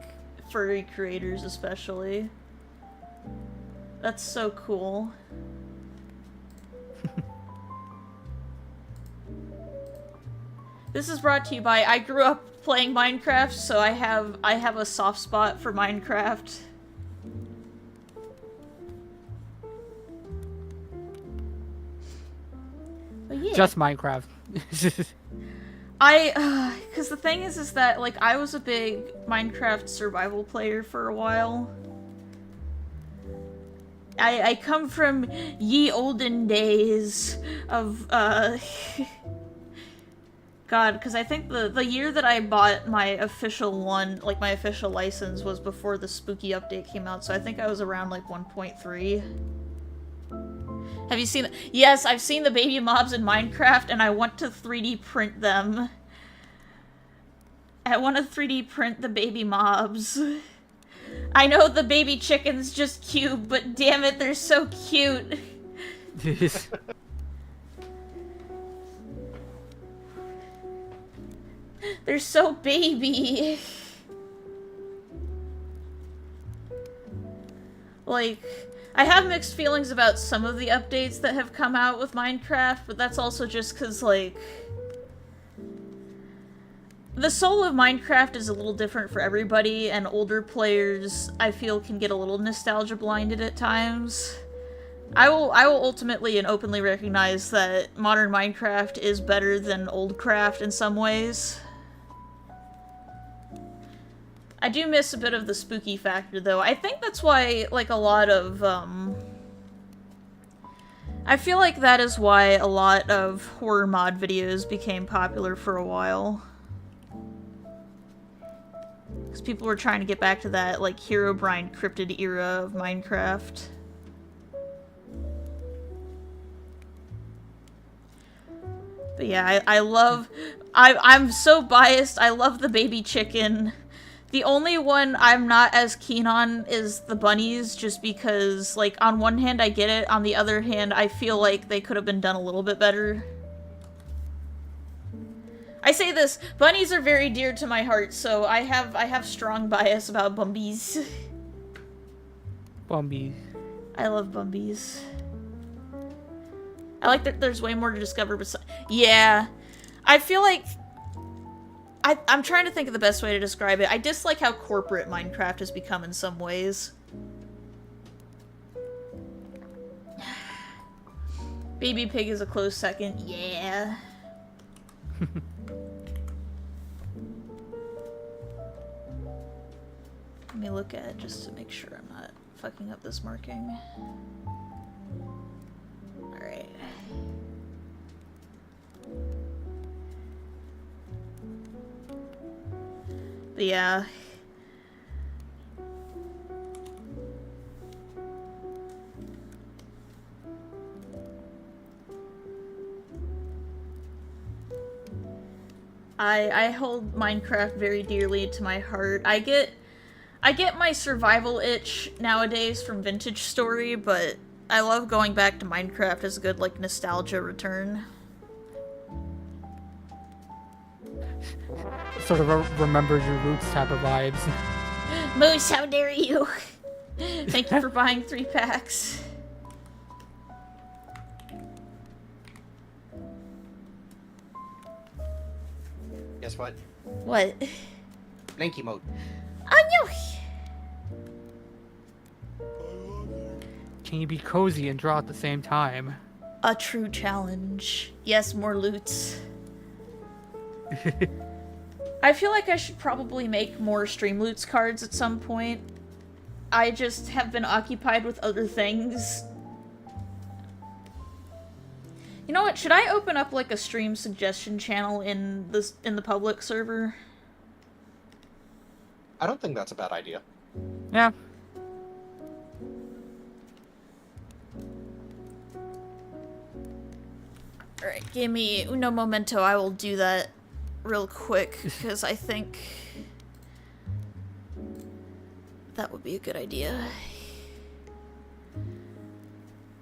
furry creators, especially. That's so cool. This is brought to you by I grew up playing Minecraft, so I have a soft spot for Minecraft. But yeah. Just Minecraft. Cause the thing is that, like, I was a big Minecraft survival player for a while. I come from ye olden days of, God, because I think the year that I bought my official one, like, my official license was before the spooky update came out, so I think I was around, like, 1.3. Have you seen it? Yes, I've seen the baby mobs in Minecraft, and I want to 3D print them. I want to 3D print the baby mobs. I know the baby chicken's just cute, but damn it, they're so cute. They're so baby. Like, I have mixed feelings about some of the updates that have come out with Minecraft, but that's also just because, like, the soul of Minecraft is a little different for everybody, and older players, I feel, can get a little nostalgia blinded at times. I will ultimately and openly recognize that modern Minecraft is better than old craft in some ways. I do miss a bit of the spooky factor, though. I think that's why, like, a lot of, I feel like that is why a lot of horror mod videos became popular for a while. Because people were trying to get back to that, like, Herobrine cryptid era of Minecraft. But yeah, I'm so biased. I love the baby chicken. The only one I'm not as keen on is the bunnies, just because, like, on one hand I get it, on the other hand I feel like they could have been done a little bit better. I say this, bunnies are very dear to my heart, so I have strong bias about Bumbies. Bumbies. I love Bumbies. I like that there's way more to discover besides. Yeah. I feel like I'm trying to think of the best way to describe it. I dislike how corporate Minecraft has become in some ways. Baby Pig is a close second. Yeah. Let me look at it just to make sure I'm not fucking up this marking. Alright. But yeah. I hold Minecraft very dearly to my heart. I get my survival itch nowadays from Vintage Story, but I love going back to Minecraft as a good, like, nostalgia return. Sort of a remember your roots type of vibes. Moose, how dare you! Thank you for buying 3 packs. Guess what? What? Blanky mode. Oh no! Can you be cozy and draw at the same time? A true challenge. Yes, more loots. I feel like I should probably make more Streamloots cards at some point. I just have been occupied with other things. You know what? Should I open up like a stream suggestion channel in the public server? I don't think that's a bad idea. Yeah. Alright, give me uno momento. I will do that real quick, because I think that would be a good idea.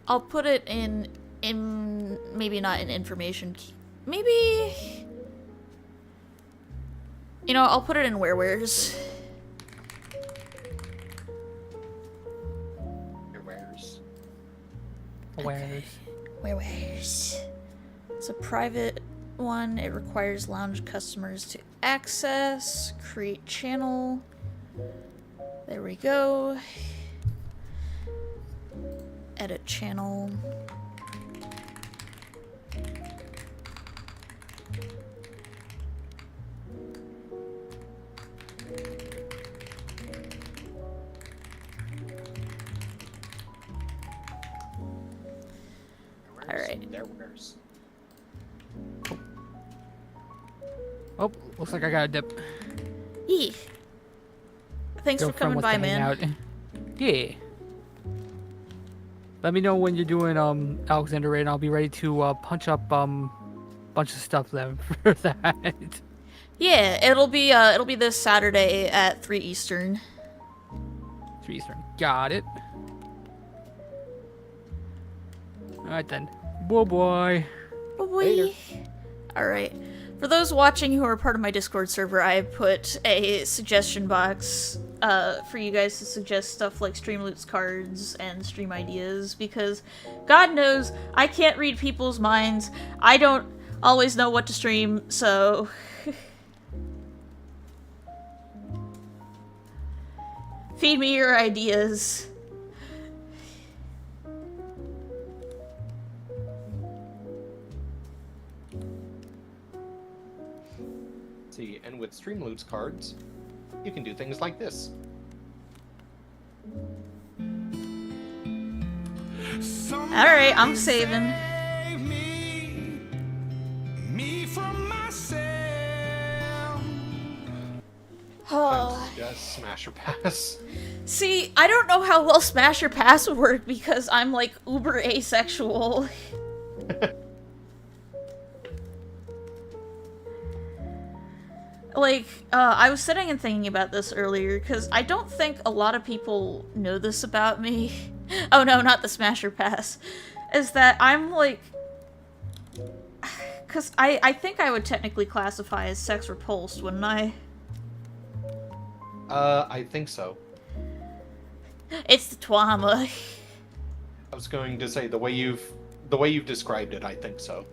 I'll put it in maybe not in information key. Maybe... You know, I'll put it in where's. Where's. It's a private one. It requires lounge customers to access. Create channel. There we go. Edit channel. Alright. There, where's. Oh, looks like I got a dip. Yee. Thanks for coming by, man. Out. Yeah. Let me know when you're doing Alexander Raid, and I'll be ready to punch up bunch of stuff then for that. Yeah, it'll be this Saturday at 3 Eastern. 3 Eastern. Got it. Alright then. Boy boy. Boy. Alright. For those watching who are part of my Discord server, I put a suggestion box for you guys to suggest stuff like Streamloots cards and stream ideas, because God knows I can't read people's minds. I don't always know what to stream, so... Feed me your ideas. See, and with Streamloots cards, you can do things like this. Alright, I'm saving. Oh. Just smash or pass. See, I don't know how well Smash or Pass would work because I'm like uber asexual. Like, I was sitting and thinking about this earlier, because I don't think a lot of people know this about me. Oh no, not the Smash or Pass. Is that I'm like... Because I think I would technically classify as sex repulsed, wouldn't I? I think so. It's the twama. I was going to say, the way you've described it, I think so.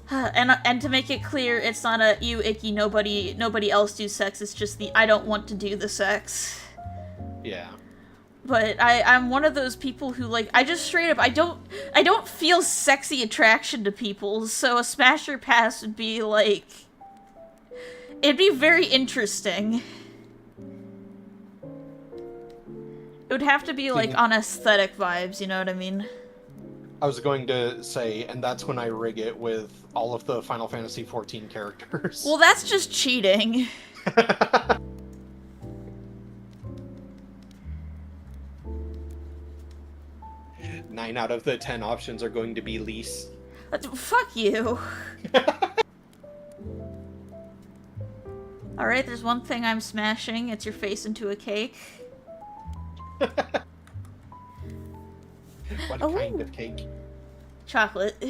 And to make it clear, it's not a you icky nobody else do sex. It's just the I don't want to do the sex. Yeah. But I'm one of those people who like I just straight up I don't feel sexy attraction to people. So a Smash or Pass would be like it'd be very interesting. It would have to be like on aesthetic vibes. You know what I mean? I was going to say, and that's when I rig it with all of the Final Fantasy XIV characters. Well, that's just cheating. 9 out of the 10 options are going to be lease. Fuck you. Alright, there's one thing I'm smashing. It's your face into a cake. What kind of cake? Chocolate.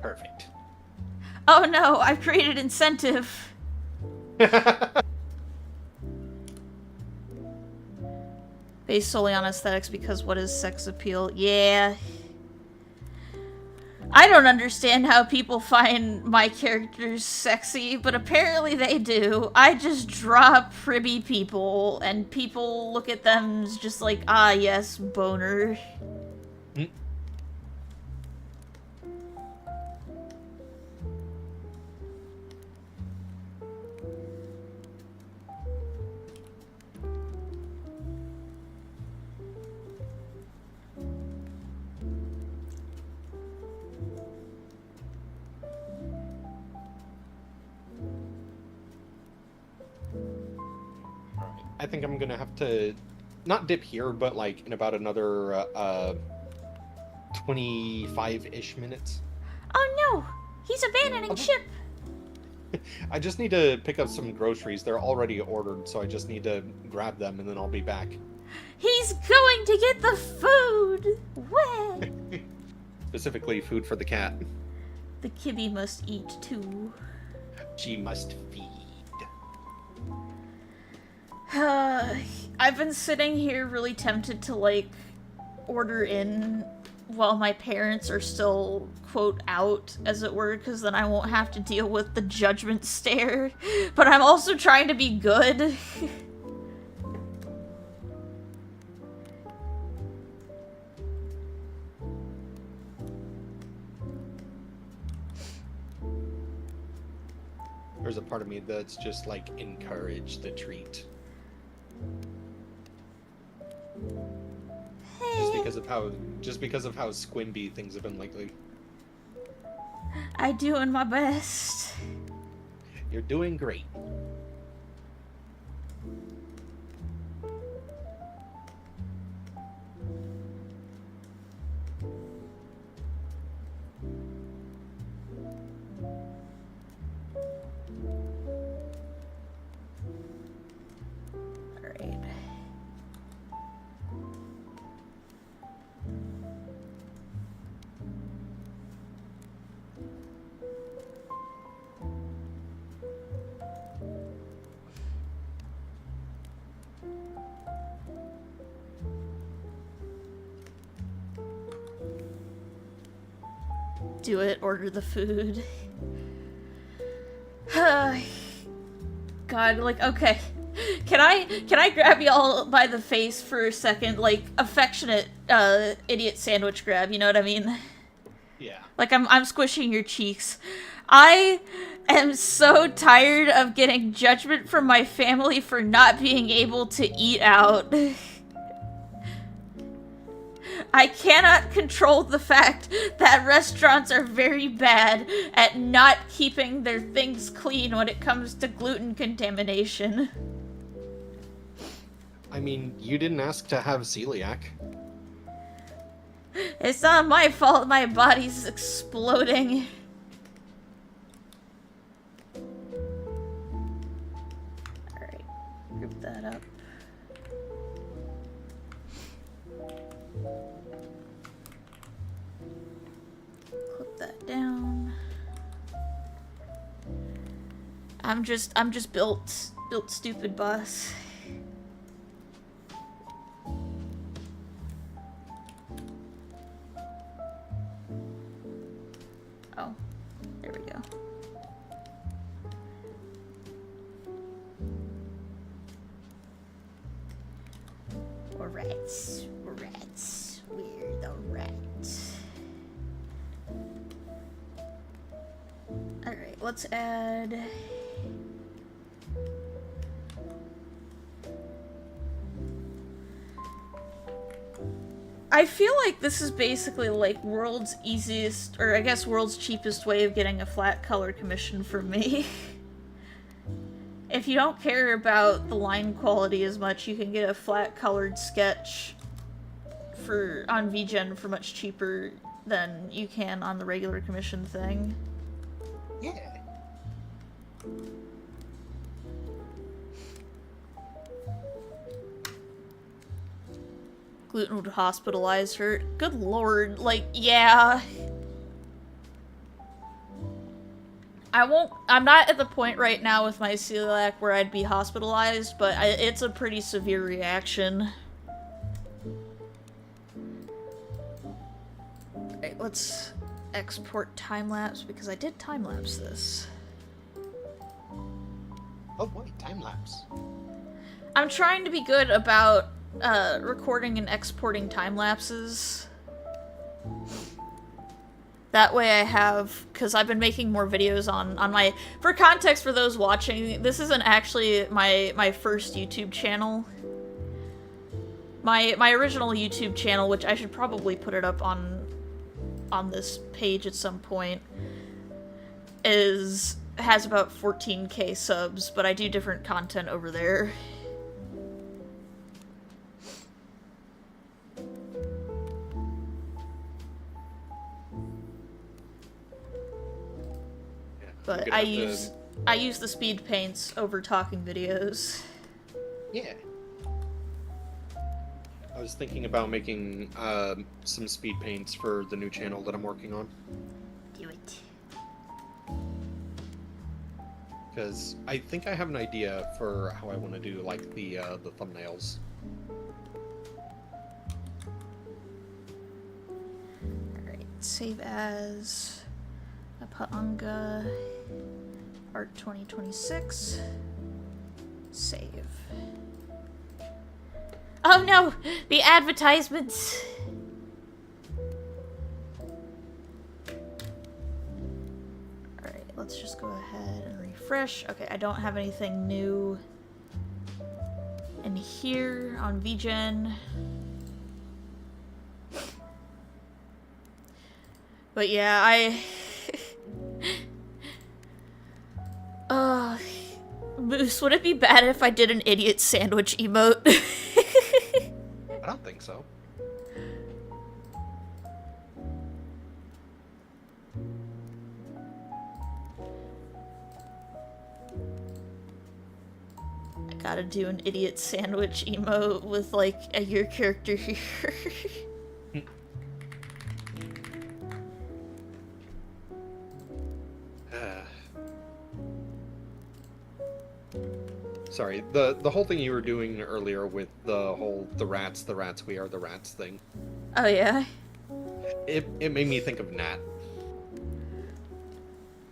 Perfect. Oh no, I've created incentive. Based solely on aesthetics, because what is sex appeal? Yeah. I don't understand how people find my characters sexy, but apparently they do. I just draw pribby people, and people look at them as just like, ah yes, boner. I think I'm gonna have to not dip here, but like in about another 25-ish minutes. Oh no! He's abandoning Okay. ship! I just need to pick up some groceries. They're already ordered, so I just need to grab them and then I'll be back. He's going to get the food! Where? Specifically, food for the cat. The kibby must eat too. She must feed. I've been sitting here really tempted to, like, order in while my parents are still, quote, out, as it were, because then I won't have to deal with the judgment stare. But I'm also trying to be good. There's a part of me that's just like encourage the treat. Just because of how squimby things have been lately. I doing my best. You're doing great. Alright. Do it, order the food. God, like, okay. Can I grab y'all by the face for a second? Like, affectionate, idiot sandwich grab, you know what I mean? Yeah. Like, I'm squishing your cheeks. I am so tired of getting judgment from my family for not being able to eat out. I cannot control the fact that restaurants are very bad at not keeping their things clean when it comes to gluten contamination. I mean, you didn't ask to have celiac. It's not my fault my body's exploding. Alright, group that up. Clip that down. I'm just built stupid, boss. Oh, there we go. We're rats. We're rats. We're the rats. Alright, let's add... I feel like this is basically like world's easiest, or I guess world's cheapest way of getting a flat color commission from me. If you don't care about the line quality as much, you can get a flat colored sketch on VGen for much cheaper than you can on the regular commission thing. Yeah. Gluten would hospitalize her. Good lord, like, yeah. I'm not at the point right now with my celiac where I'd be hospitalized, but it's a pretty severe reaction. Alright, let's export time-lapse, because I did time-lapse this. Oh boy, time lapse. I'm trying to be good about recording and exporting time-lapses. That way I have, because I've been making more videos on my, for context for those watching, this isn't actually my first YouTube channel. My original YouTube channel, which I should probably put it up on this page at some point, has about 14k subs, but I do different content over there. But gonna I have use the speed paints over talking videos. Yeah. I was thinking about making some speed paints for the new channel that I'm working on. Do it. Because I think I have an idea for how I want to do, like, the thumbnails. Alright, save as Apanga Art 2026. Save. Oh no! The advertisements! Alright, let's just go ahead and refresh. Okay, I don't have anything new in here on VGen. But yeah, Moose, would it be bad if I did an idiot sandwich emote? I don't think so. I gotta do an idiot sandwich emote with, like, your character here. Sorry, the whole thing you were doing earlier with the rats, we are the rats thing. Oh yeah? It made me think of Nat.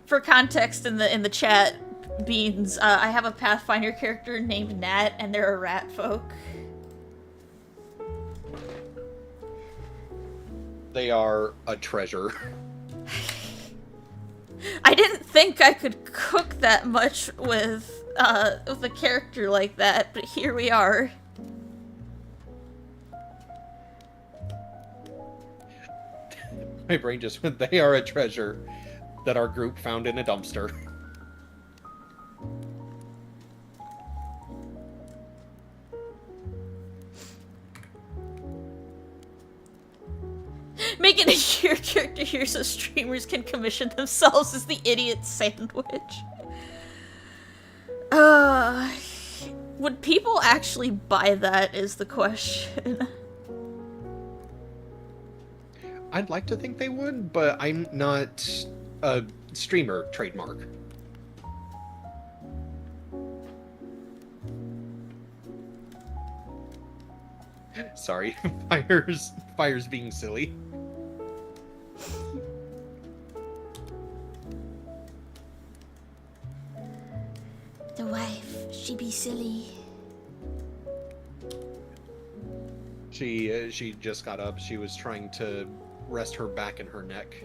For context in the chat, Beans, I have a Pathfinder character named Nat, and they're a rat folk. They are a treasure. I didn't think I could cook that much with a character like that, but here we are. My brain just went, they are a treasure that our group found in a dumpster. Making your character here so streamers can commission themselves as the idiot sandwich. Would people actually buy that is the question. I'd like to think they would, but I'm not a streamer trademark. Sorry, fire's being silly. The wife, she be silly. She just got up. She was trying to rest her back and her neck.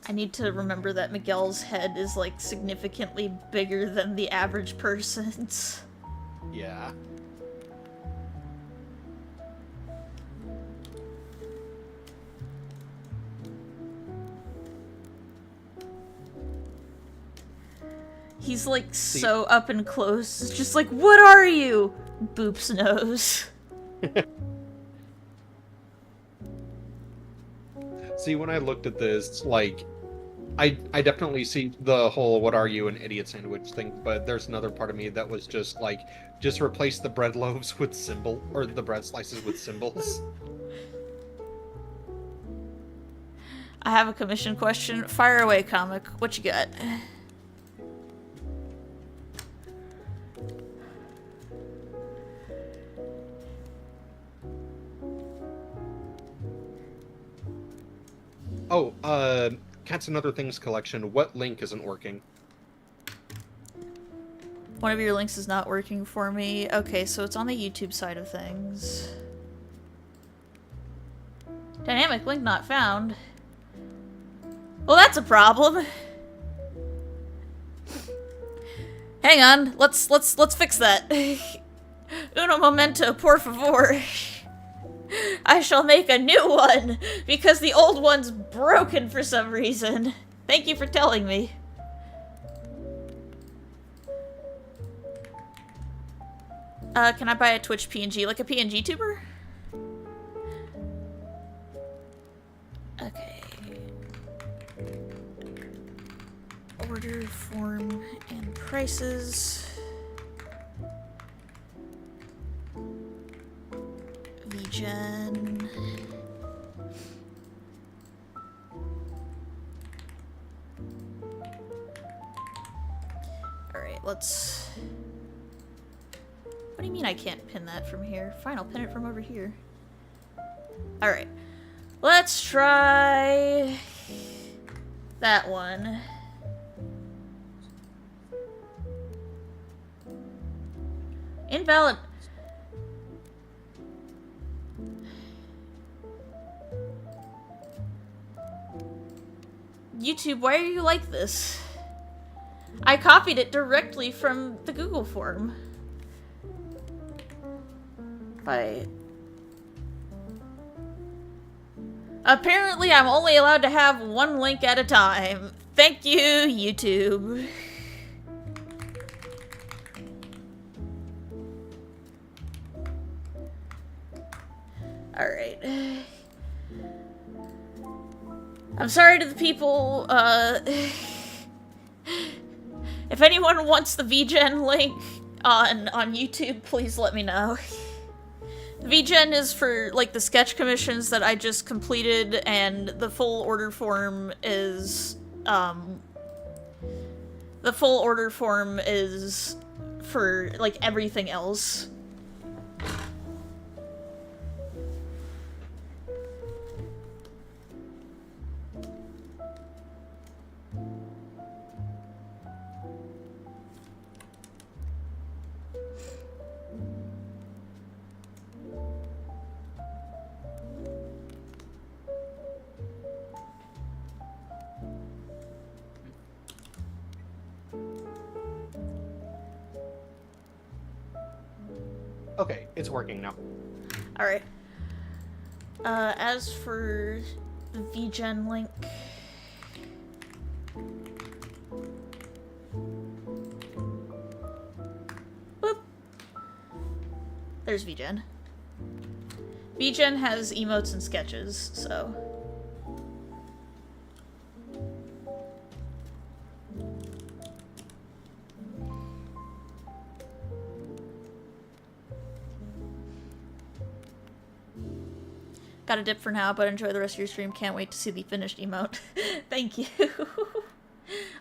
I need to remember that Miguel's head is, like, significantly bigger than the average person's. Yeah. He's, like, so up and close. It's just like, what are you? Boops knows. See, when I looked at this, like, I definitely see the whole "what are you, an idiot sandwich" thing, but there's another part of me that was just like, just replace the bread loaves with or the bread slices with symbols. I have a commission question. Fire away, comic. What you got? Oh, Cats and Other Things collection. What link isn't working? One of your links is not working for me. Okay, so it's on the YouTube side of things. Dynamic link not found. Well, that's a problem. Hang on, let's fix that. Uno momento, por favor. I shall make a new one, because the old one's broken for some reason. Thank you for telling me. Can I buy a Twitch PNG, like a PNG tuber? prices. VGen. Alright, let's... What do you mean I can't pin that from here? Fine, I'll pin it from over here. Alright. Let's try... that one. Invalid... YouTube, why are you like this? I copied it directly from the Google form. Apparently, I'm only allowed to have one link at a time. Thank you, YouTube. Alright. I'm sorry to the people, if anyone wants the VGen link on YouTube, please let me know. VGen is for, like, the sketch commissions that I just completed, and the full order form is, for, like, everything else. Okay, it's working now. Alright. As for the VGen link... Boop. There's VGen. VGen has emotes and sketches, so... Got a dip for now, but enjoy the rest of your stream. Can't wait to see the finished emote. Thank you.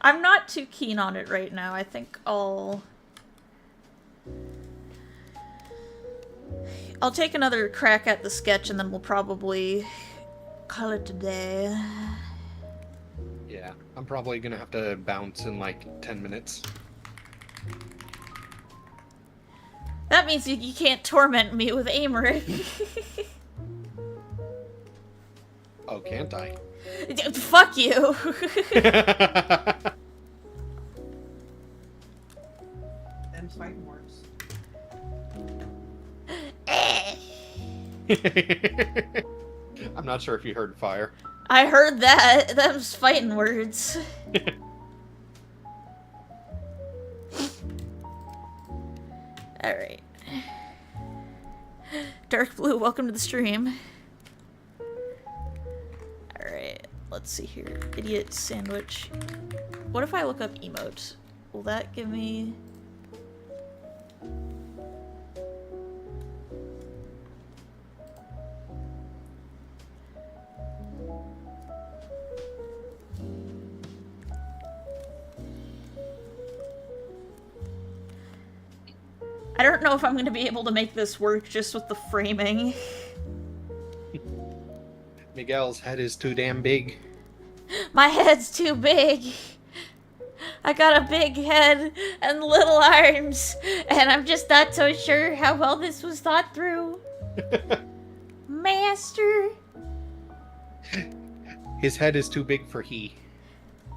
I'm not too keen on it right now. I think I'll take another crack at the sketch and then we'll probably call it a day. Yeah, I'm probably gonna have to bounce in like 10 minutes. That means you can't torment me with Americk. Oh, can't I? Fuck you. Them fighting words. I'm not sure if you heard fire. I heard that. Them's fighting words. Alright. Dark Blue, welcome to the stream. Alright, let's see here. Idiot sandwich. What if I look up emote? Will that give me... I don't know if I'm going to be able to make this work just with the framing. Miguel's head is too damn big. My head's too big. I got a big head and little arms, and I'm just not so sure how well this was thought through. Master. His head is too big for he.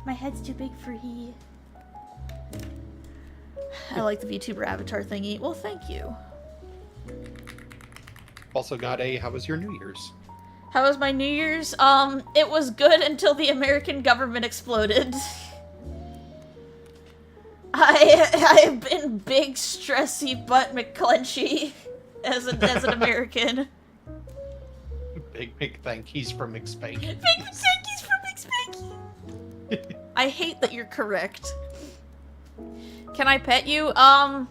My head's too big for he. I like the VTuber avatar thingy. Well, thank you. Also got a, how was your New Year's? How was my New Year's? It was good until the American government exploded. I've been big, stressy butt McClenchy as an American. Big McThankies from McSpanky. Big McThankies from McSpanky! I hate that you're correct. Can I pet you? I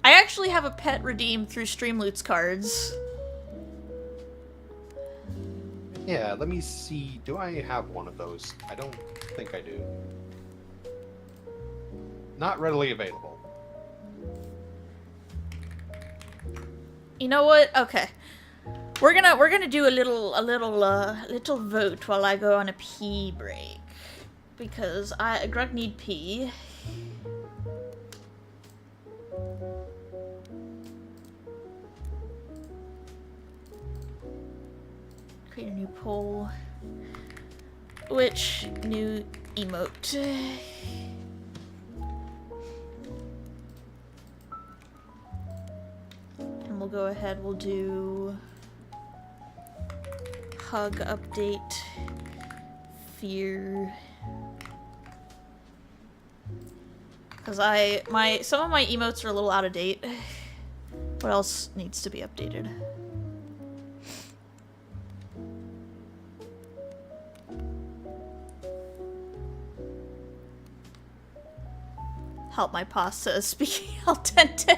actually have a pet redeemed through Streamloot's cards. Yeah, let me see. Do I have one of those? I don't think I do. Not readily available. You know what? Okay. We're gonna do a little vote while I go on a pee break. Because Grug need pee. Create a new poll. Which new emote? And we'll go ahead, we'll do hug update fear. Cause some of my emotes are a little out of date. What else needs to be updated? Help my pasta is speaking al dente.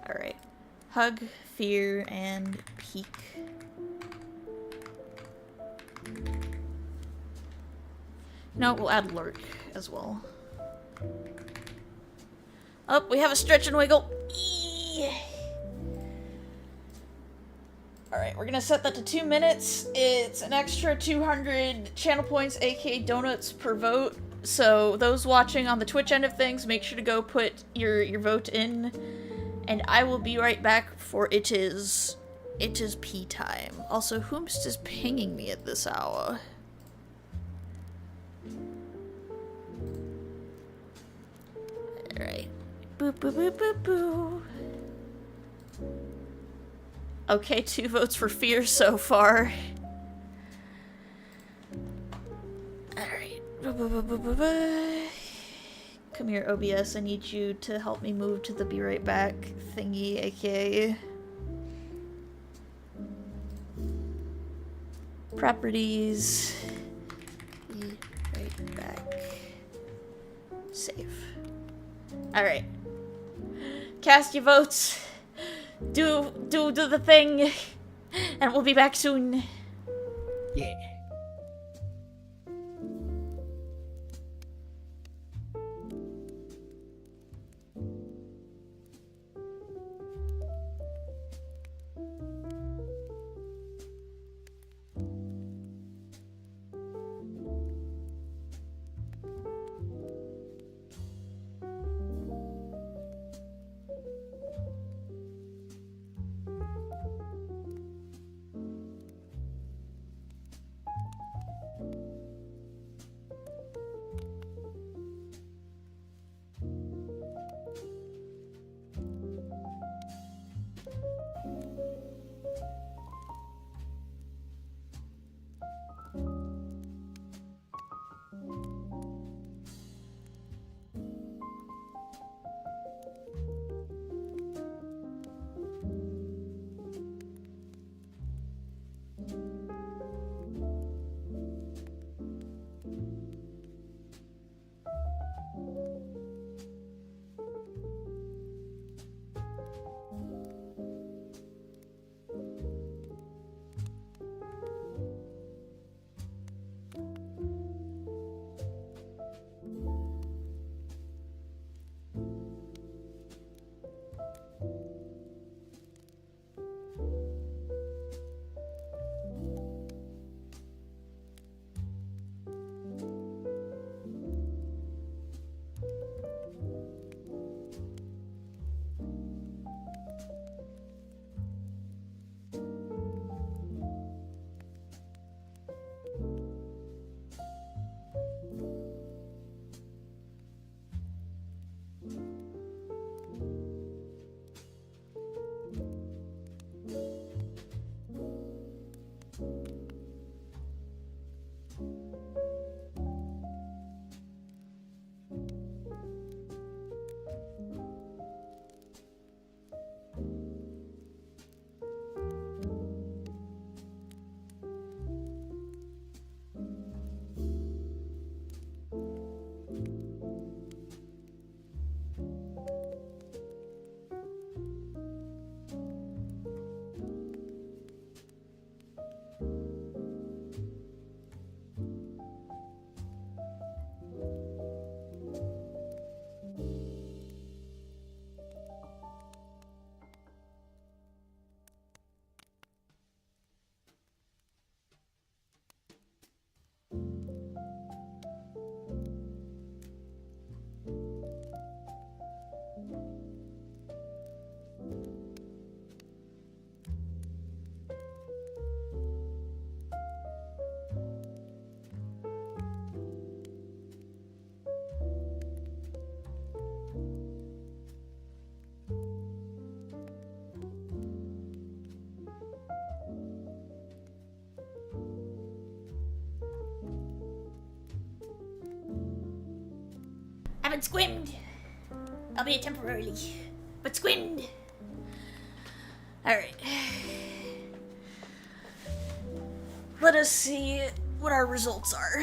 Alright. Hug, fear, and peek. No, we'll add lurk as well. Oh, we have a stretch and wiggle. Alright, we're gonna set that to 2 minutes. It's an extra 200 channel points, aka donuts, per vote. So those watching on the Twitch end of things, make sure to go put your vote in. And I will be right back, for it is pee time. Also, whomst is pinging me at this hour? Alright. Boop, boop, boop, boop, boop. Okay, 2 votes for fear so far. Alright. Come here, OBS. I need you to help me move to the be right back thingy, aka properties. Be right back. Save. Alright. Cast your votes. Do the thing. And we'll be back soon. Yeah. Haven't squimmed. Albeit temporarily. But squimmed. Alright. Let us see what our results are.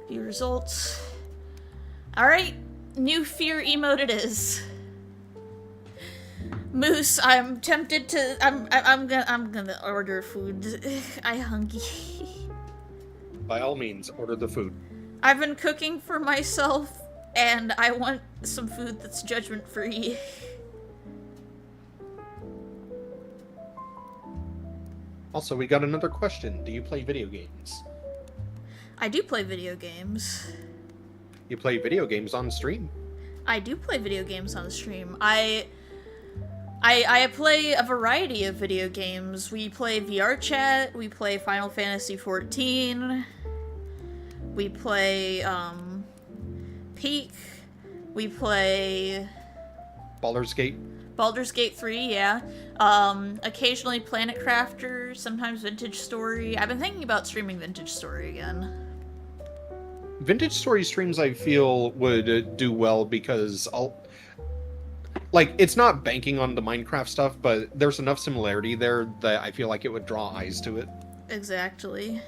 View results. Alright, new fear emote it is. Moose, I'm tempted to I'm gonna order food. I hungry. By all means, order the food. I've been cooking for myself and I want some food that's judgment free. Also, we got another question. Do you play video games? I do play video games. You play video games on stream? I do play video games on the stream. I play a variety of video games. We play VR Chat, we play Final Fantasy XIV, we play, Peak, we play... Baldur's Gate? Baldur's Gate 3, yeah. Occasionally Planet Crafter, sometimes Vintage Story. I've been thinking about streaming Vintage Story again. Vintage Story streams, I feel, would do well because it's not banking on the Minecraft stuff, but there's enough similarity there that I feel like it would draw eyes to it. Exactly.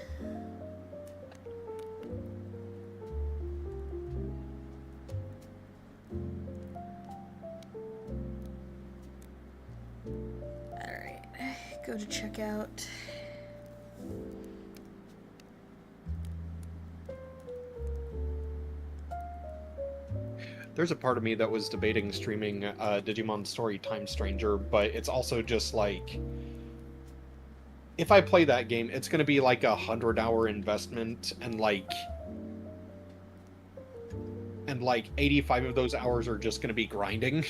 Alright, go to checkout. There's a part of me that was debating streaming Digimon Story Time Stranger, but it's also just like, if I play that game, it's going to be like 100-hour investment, and 85 of those hours are just going to be grinding.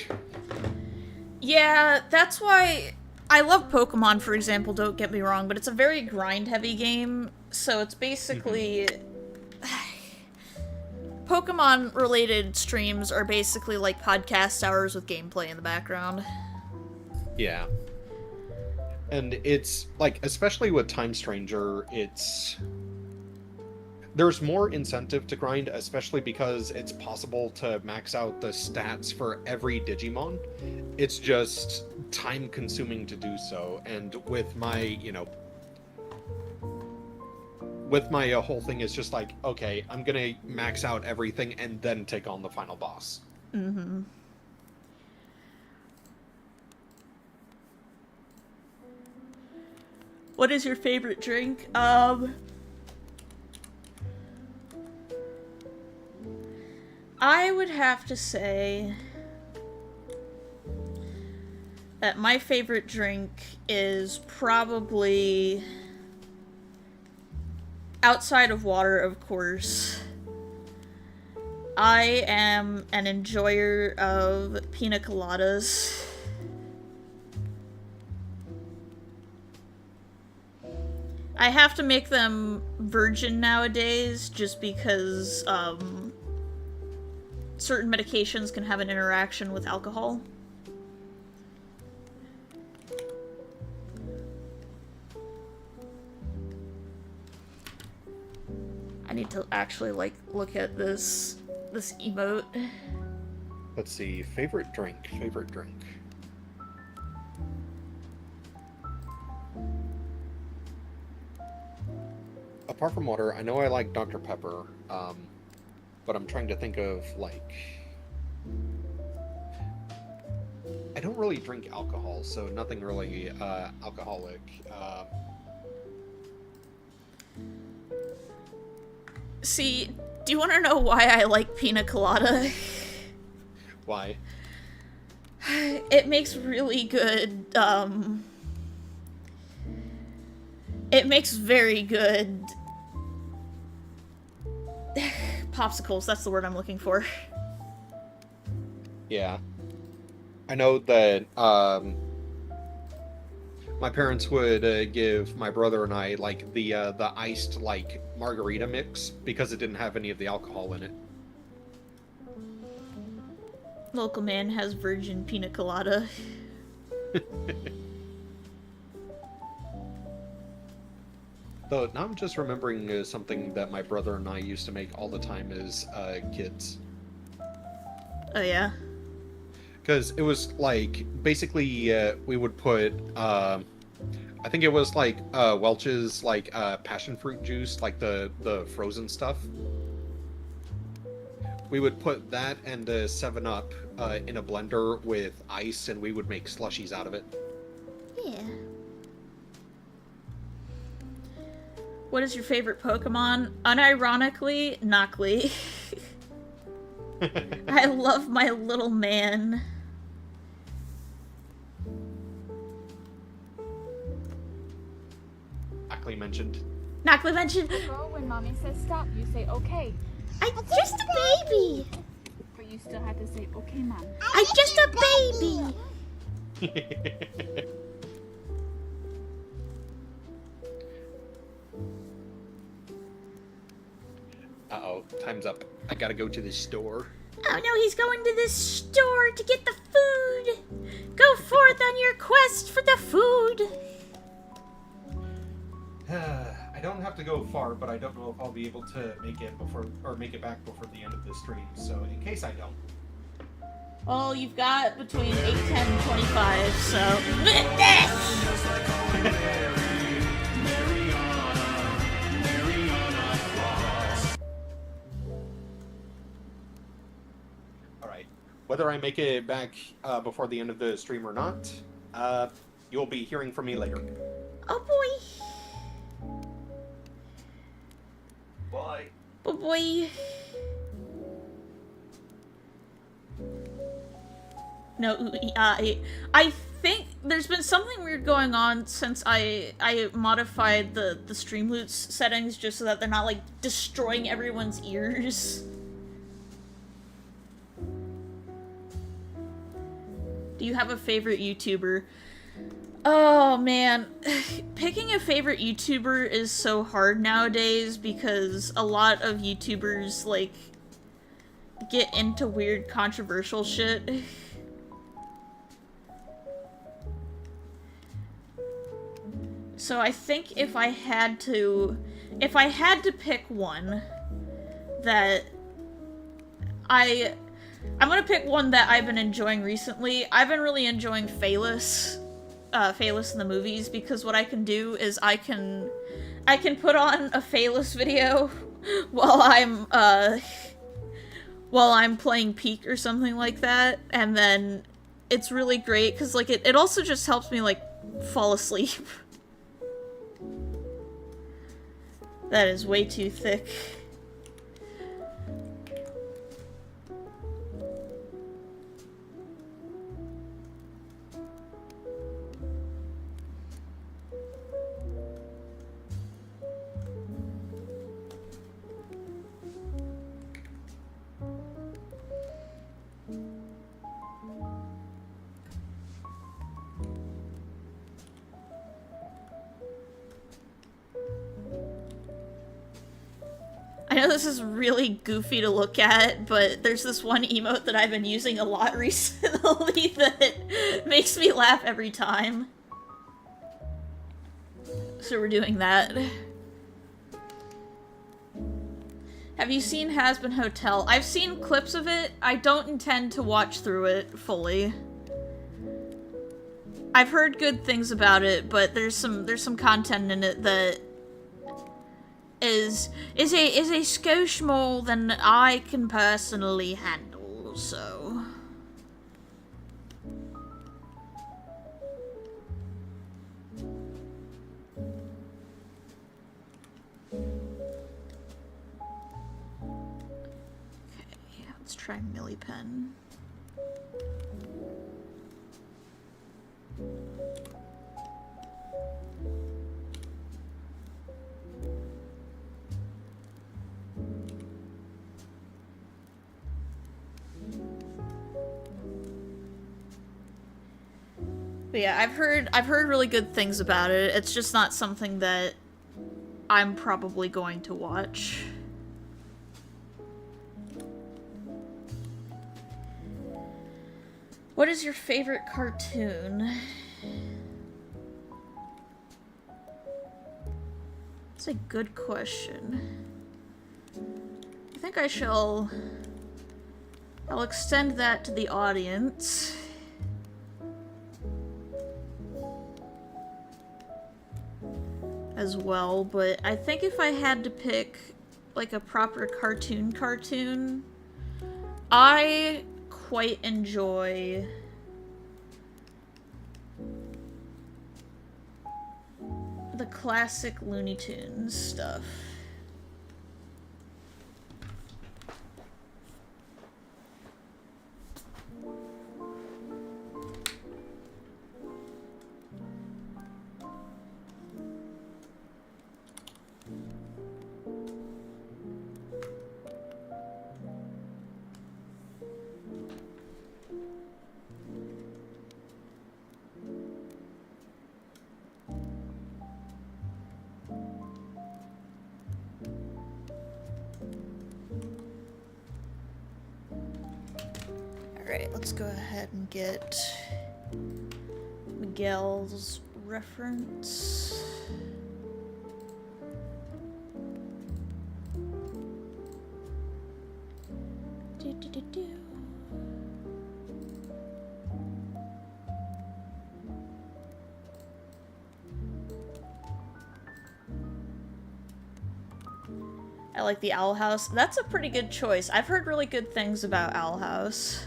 Yeah, that's why I love Pokemon, for example, don't get me wrong, but it's a very grind-heavy game, so it's basically... Pokemon-related streams are basically like podcast hours with gameplay in the background. Yeah. And it's, especially with Time Stranger, there's more incentive to grind, especially because it's possible to max out the stats for every Digimon. It's just time-consuming to do so, and with my, whole thing is just like, okay, I'm gonna max out everything and then take on the final boss. Mm-hmm. What is your favorite drink? I would have to say that my favorite drink is probably, outside of water, of course, I am an enjoyer of pina coladas. I have to make them virgin nowadays just because certain medications can have an interaction with alcohol. I need to actually look at this emote. Let's see, favorite drink. Apart from water, I know I like Dr. Pepper, but I'm trying to think of, I don't really drink alcohol, so nothing really alcoholic. See, do you want to know why I like pina colada? Why? It makes really good, it makes very good popsicles, that's the word I'm looking for. Yeah. I know that my parents would give my brother and I the iced margarita mix because it didn't have any of the alcohol in it. Local man has virgin pina colada. Though now I'm just remembering something that my brother and I used to make all the time as kids. Oh yeah. Because it was like basically we would put I think it was like Welch's like passion fruit juice, like the frozen stuff. We would put that and 7-Up in a blender with ice, and we would make slushies out of it. Yeah. What is your favorite Pokemon? Unironically, Knockley. I love my little man. Ackley mentioned. Knockley mentioned. Girl, when mommy says stop, you say okay. I'm just a baby. But you still have to say okay, mom. I'm just a baby. Uh-oh, time's up. I gotta go to the store. Oh no, he's going to this store to get the food. Go forth on your quest for the food. I don't have to go far, but I don't know if I'll be able to make it back before the end of the stream. So in case I don't. Well, you've got between 8, 10, and 25, so... Alright. Whether I make it back before the end of the stream or not, you'll be hearing from me later. Oh boy. Bye. Oh boy. No, I think there's been something weird going on since I modified the Streamloots settings just so that they're not, like, destroying everyone's ears. Do you have a favorite YouTuber? Oh, man. Picking a favorite YouTuber is so hard nowadays because a lot of YouTubers, like, get into weird controversial shit. So I think if I had to pick one that I'm gonna pick one that I've been enjoying recently. I've been really enjoying Phalus in the movies, because what I can do is I can put on a Phalus video while I'm playing Peak or something like that, and then it's really great because, like, it also just helps me, like, fall asleep. That is way too thick. I know this is really goofy to look at, but there's this one emote that I've been using a lot recently that makes me laugh every time. So we're doing that. Have you seen Hazbin Hotel? I've seen clips of it. I don't intend to watch through it fully. I've heard good things about it, but there's some content in it that is a skosh more than I can personally handle, so. Okay, let's try Millipen. But yeah, I've heard really good things about it. It's just not something that I'm probably going to watch. What is your favorite cartoon? That's a good question. I think I'll extend that to the audience. As well, but I think if I had to pick like a proper cartoon, I quite enjoy the classic Looney Tunes stuff. Alright, let's go ahead and get Miguel's reference. Do. I like the Owl House. That's a pretty good choice. I've heard really good things about Owl House.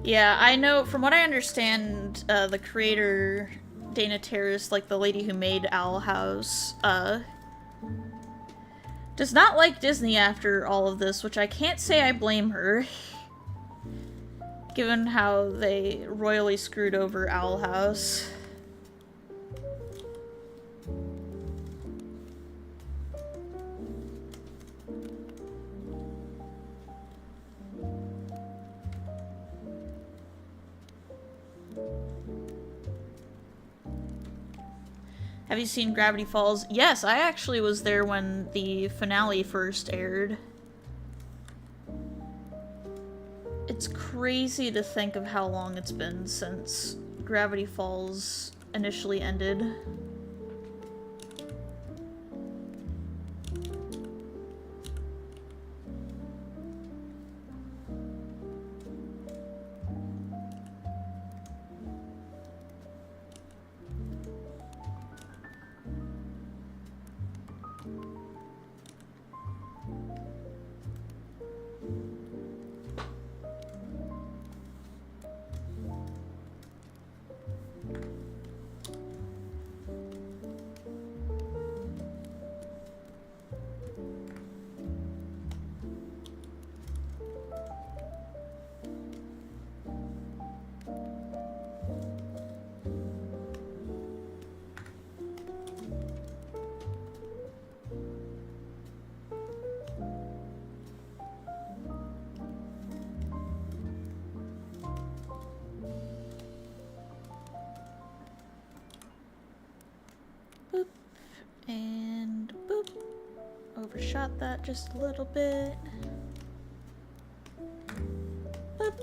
Yeah, I know, from what I understand, the creator, Dana Terrace, like the lady who made Owl House, does not like Disney after all of this, which I can't say I blame her, given how they royally screwed over Owl House. Have you seen Gravity Falls? Yes, I actually was there when the finale first aired. It's crazy to think of how long it's been since Gravity Falls initially ended. And boop. Overshot that just a little bit. Boop.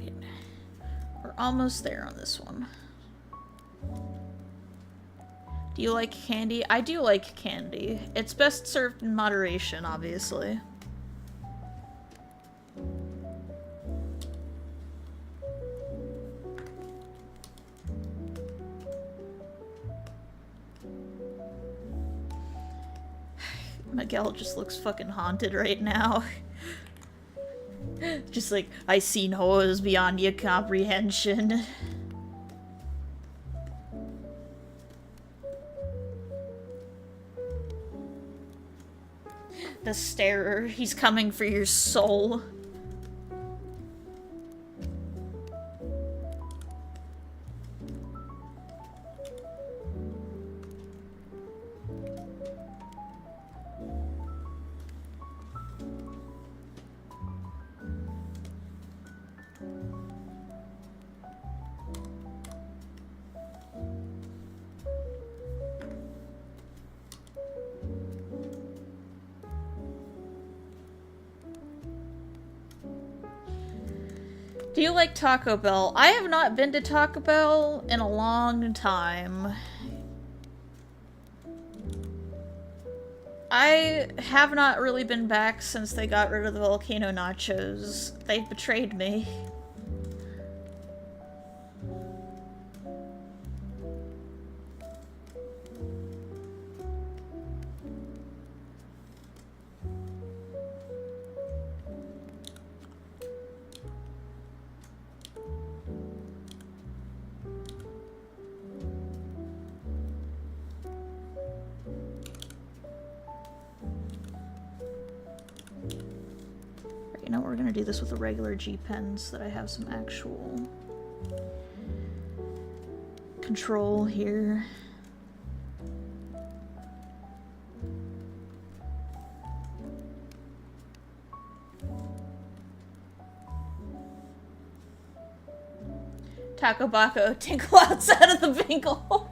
Alright. We're almost there on this one. Do you like candy? I do like candy. It's best served in moderation, obviously. Miguel just looks fucking haunted right now. Just like, I seen horrors beyond your comprehension. The starer, he's coming for your soul. Do you like Taco Bell? I have not been to Taco Bell in a long time. I have not really been back since they got rid of the volcano nachos. They betrayed me. You know, we're gonna do this with the regular G pen so that I have some actual control here. Taco Baco, tinkle outside of the pink hole.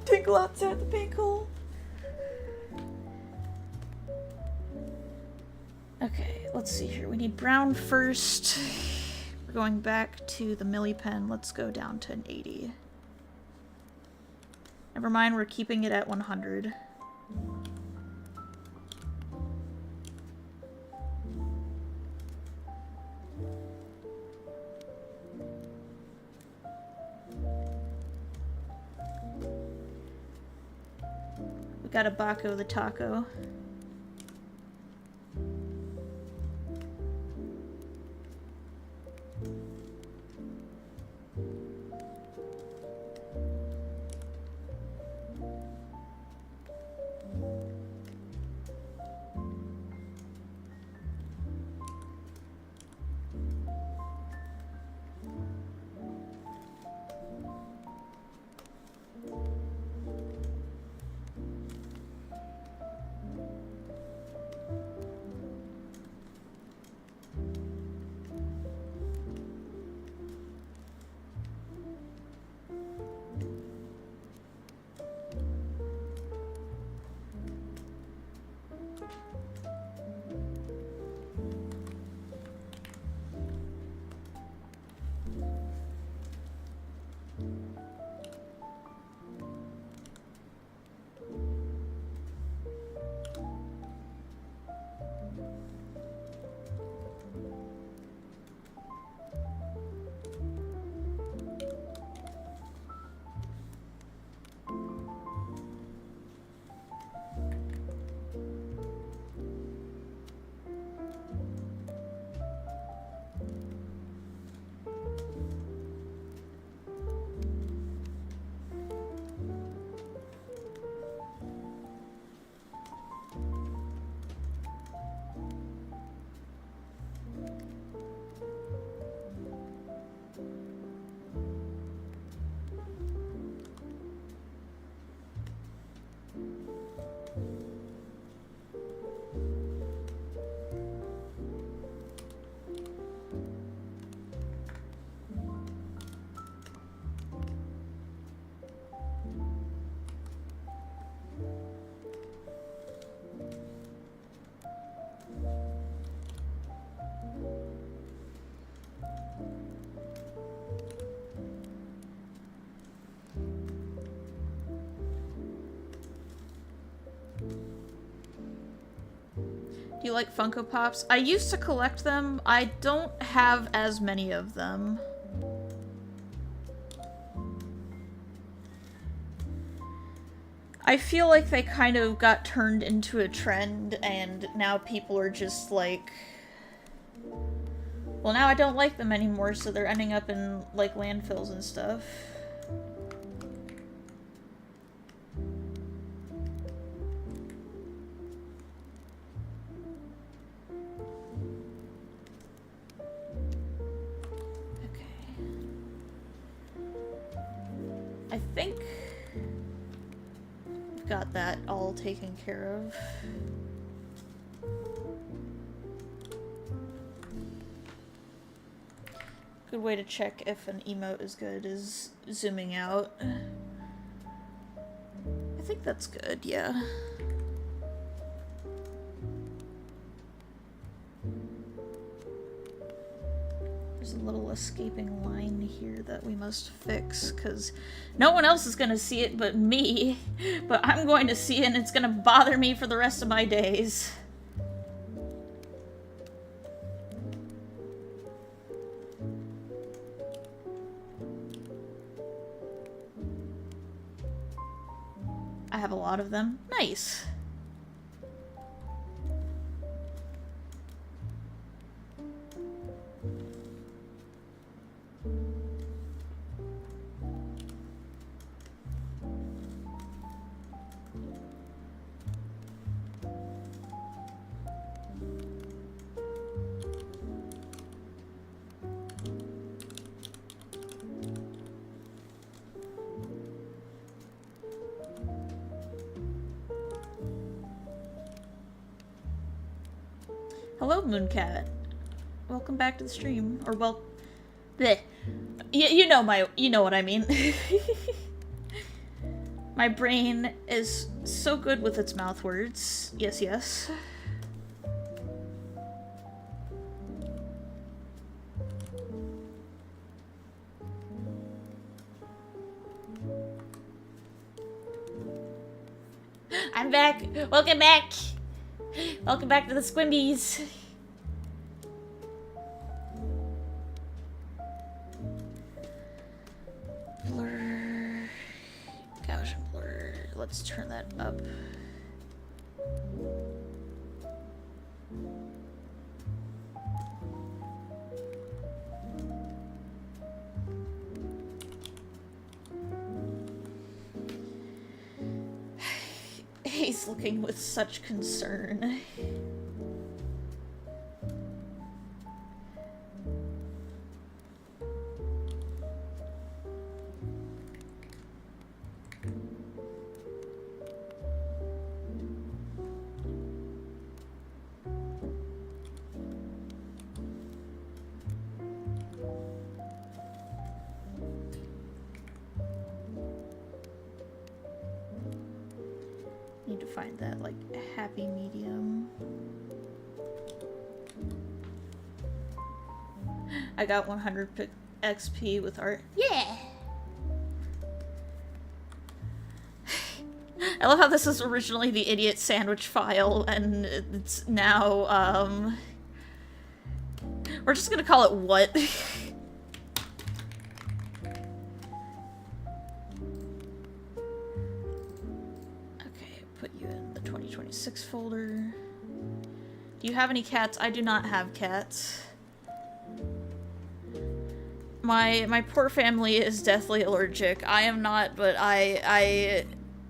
Tinkle outside the pink hole. Okay, let's see here. We need brown first. We're going back to the Milli pen. Let's go down to an 80. Never mind, we're keeping it at 100. We got a Baco the taco. Do you like Funko Pops? I used to collect them. I don't have as many of them. I feel like they kind of got turned into a trend, and now people are just like, well, now I don't like them anymore, so they're ending up in, like, landfills and stuff. I think we've got that all taken care of. Good way to check if an emote is good is zooming out. I think that's good, yeah. There's a little escaping line here that we must fix, because no one else is going to see it but me. But I'm going to see it, and it's going to bother me for the rest of my days. I have a lot of them. Nice. Hello, Mooncat. Welcome back to the stream. Or, well, bleh. You know what I mean. My brain is so good with its mouth words. Yes, yes. I'm back. Welcome back. Welcome back to the Squimbies. Blur. Gaussian blur. Let's turn that up. He's looking with such concern. Need to find that, like, happy medium. I got 100 XP with art. Yeah! I love how this was originally the idiot sandwich file, and it's now, we're just gonna call it what? Put you in the 2026 folder. Do you have any cats? I do not have cats. My poor family is deathly allergic. I am not, but I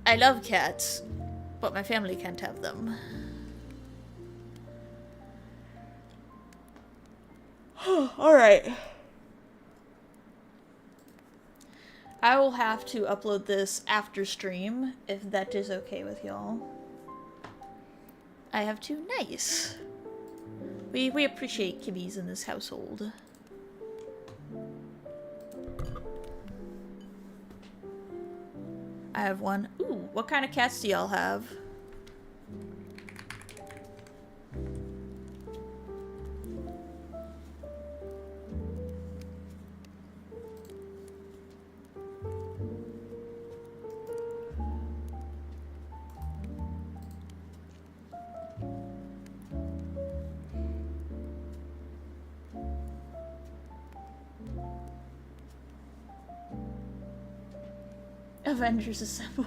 love cats, but my family can't have them. All right. I will have to upload this after stream, if that is okay with y'all. I have to. Nice. We appreciate kibbies in this household. I have one. Ooh, what kind of cats do y'all have? Avengers Assemble.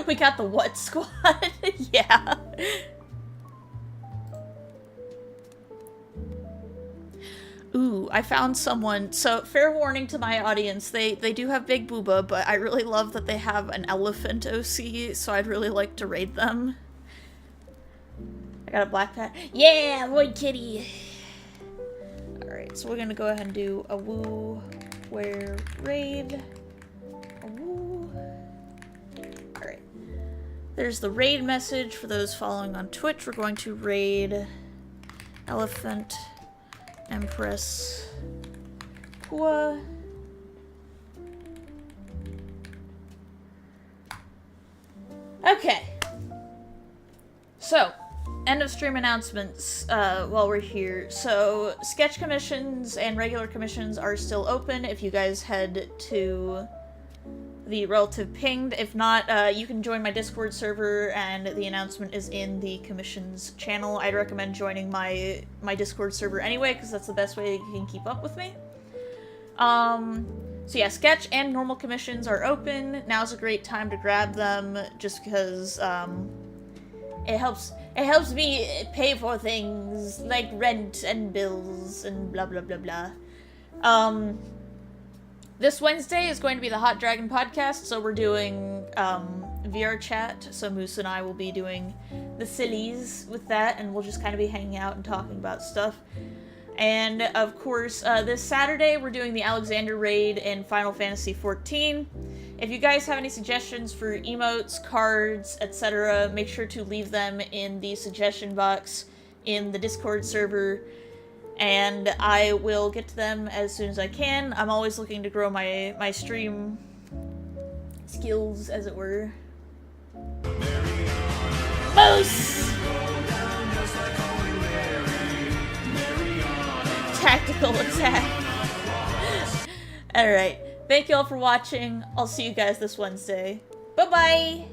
We got the what squad? Yeah. Ooh, I found someone. So, fair warning to my audience, they do have big booba, but I really love that they have an elephant OC, so I'd really like to raid them. I got a black pat. Yeah, Void Kitty! Alright, so we're gonna go ahead and do a woo, where raid. A woo. Alright. There's the raid message for those following on Twitch. We're going to raid Elephant Empress Pua. Okay. So, end of stream announcements while we're here. So, sketch commissions and regular commissions are still open if you guys head to the relative pinged. If not, you can join my Discord server, and the announcement is in the commissions channel. I'd recommend joining my Discord server anyway, because that's the best way you can keep up with me. So yeah, sketch and normal commissions are open. Now's a great time to grab them, just because it helps me pay for things like rent and bills and blah blah blah blah. This Wednesday is going to be the Hot Dragon podcast, so we're doing VR chat. So Moose and I will be doing the sillies with that, and we'll just kind of be hanging out and talking about stuff. And of course, this Saturday we're doing the Alexander raid in Final Fantasy XIV. If you guys have any suggestions for emotes, cards, etc., make sure to leave them in the suggestion box in the Discord server, and I will get to them as soon as I can. I'm always looking to grow my stream skills, as it were. Moose! Tactical attack. Alright. Thank you all for watching. I'll see you guys this Wednesday. Bye-bye!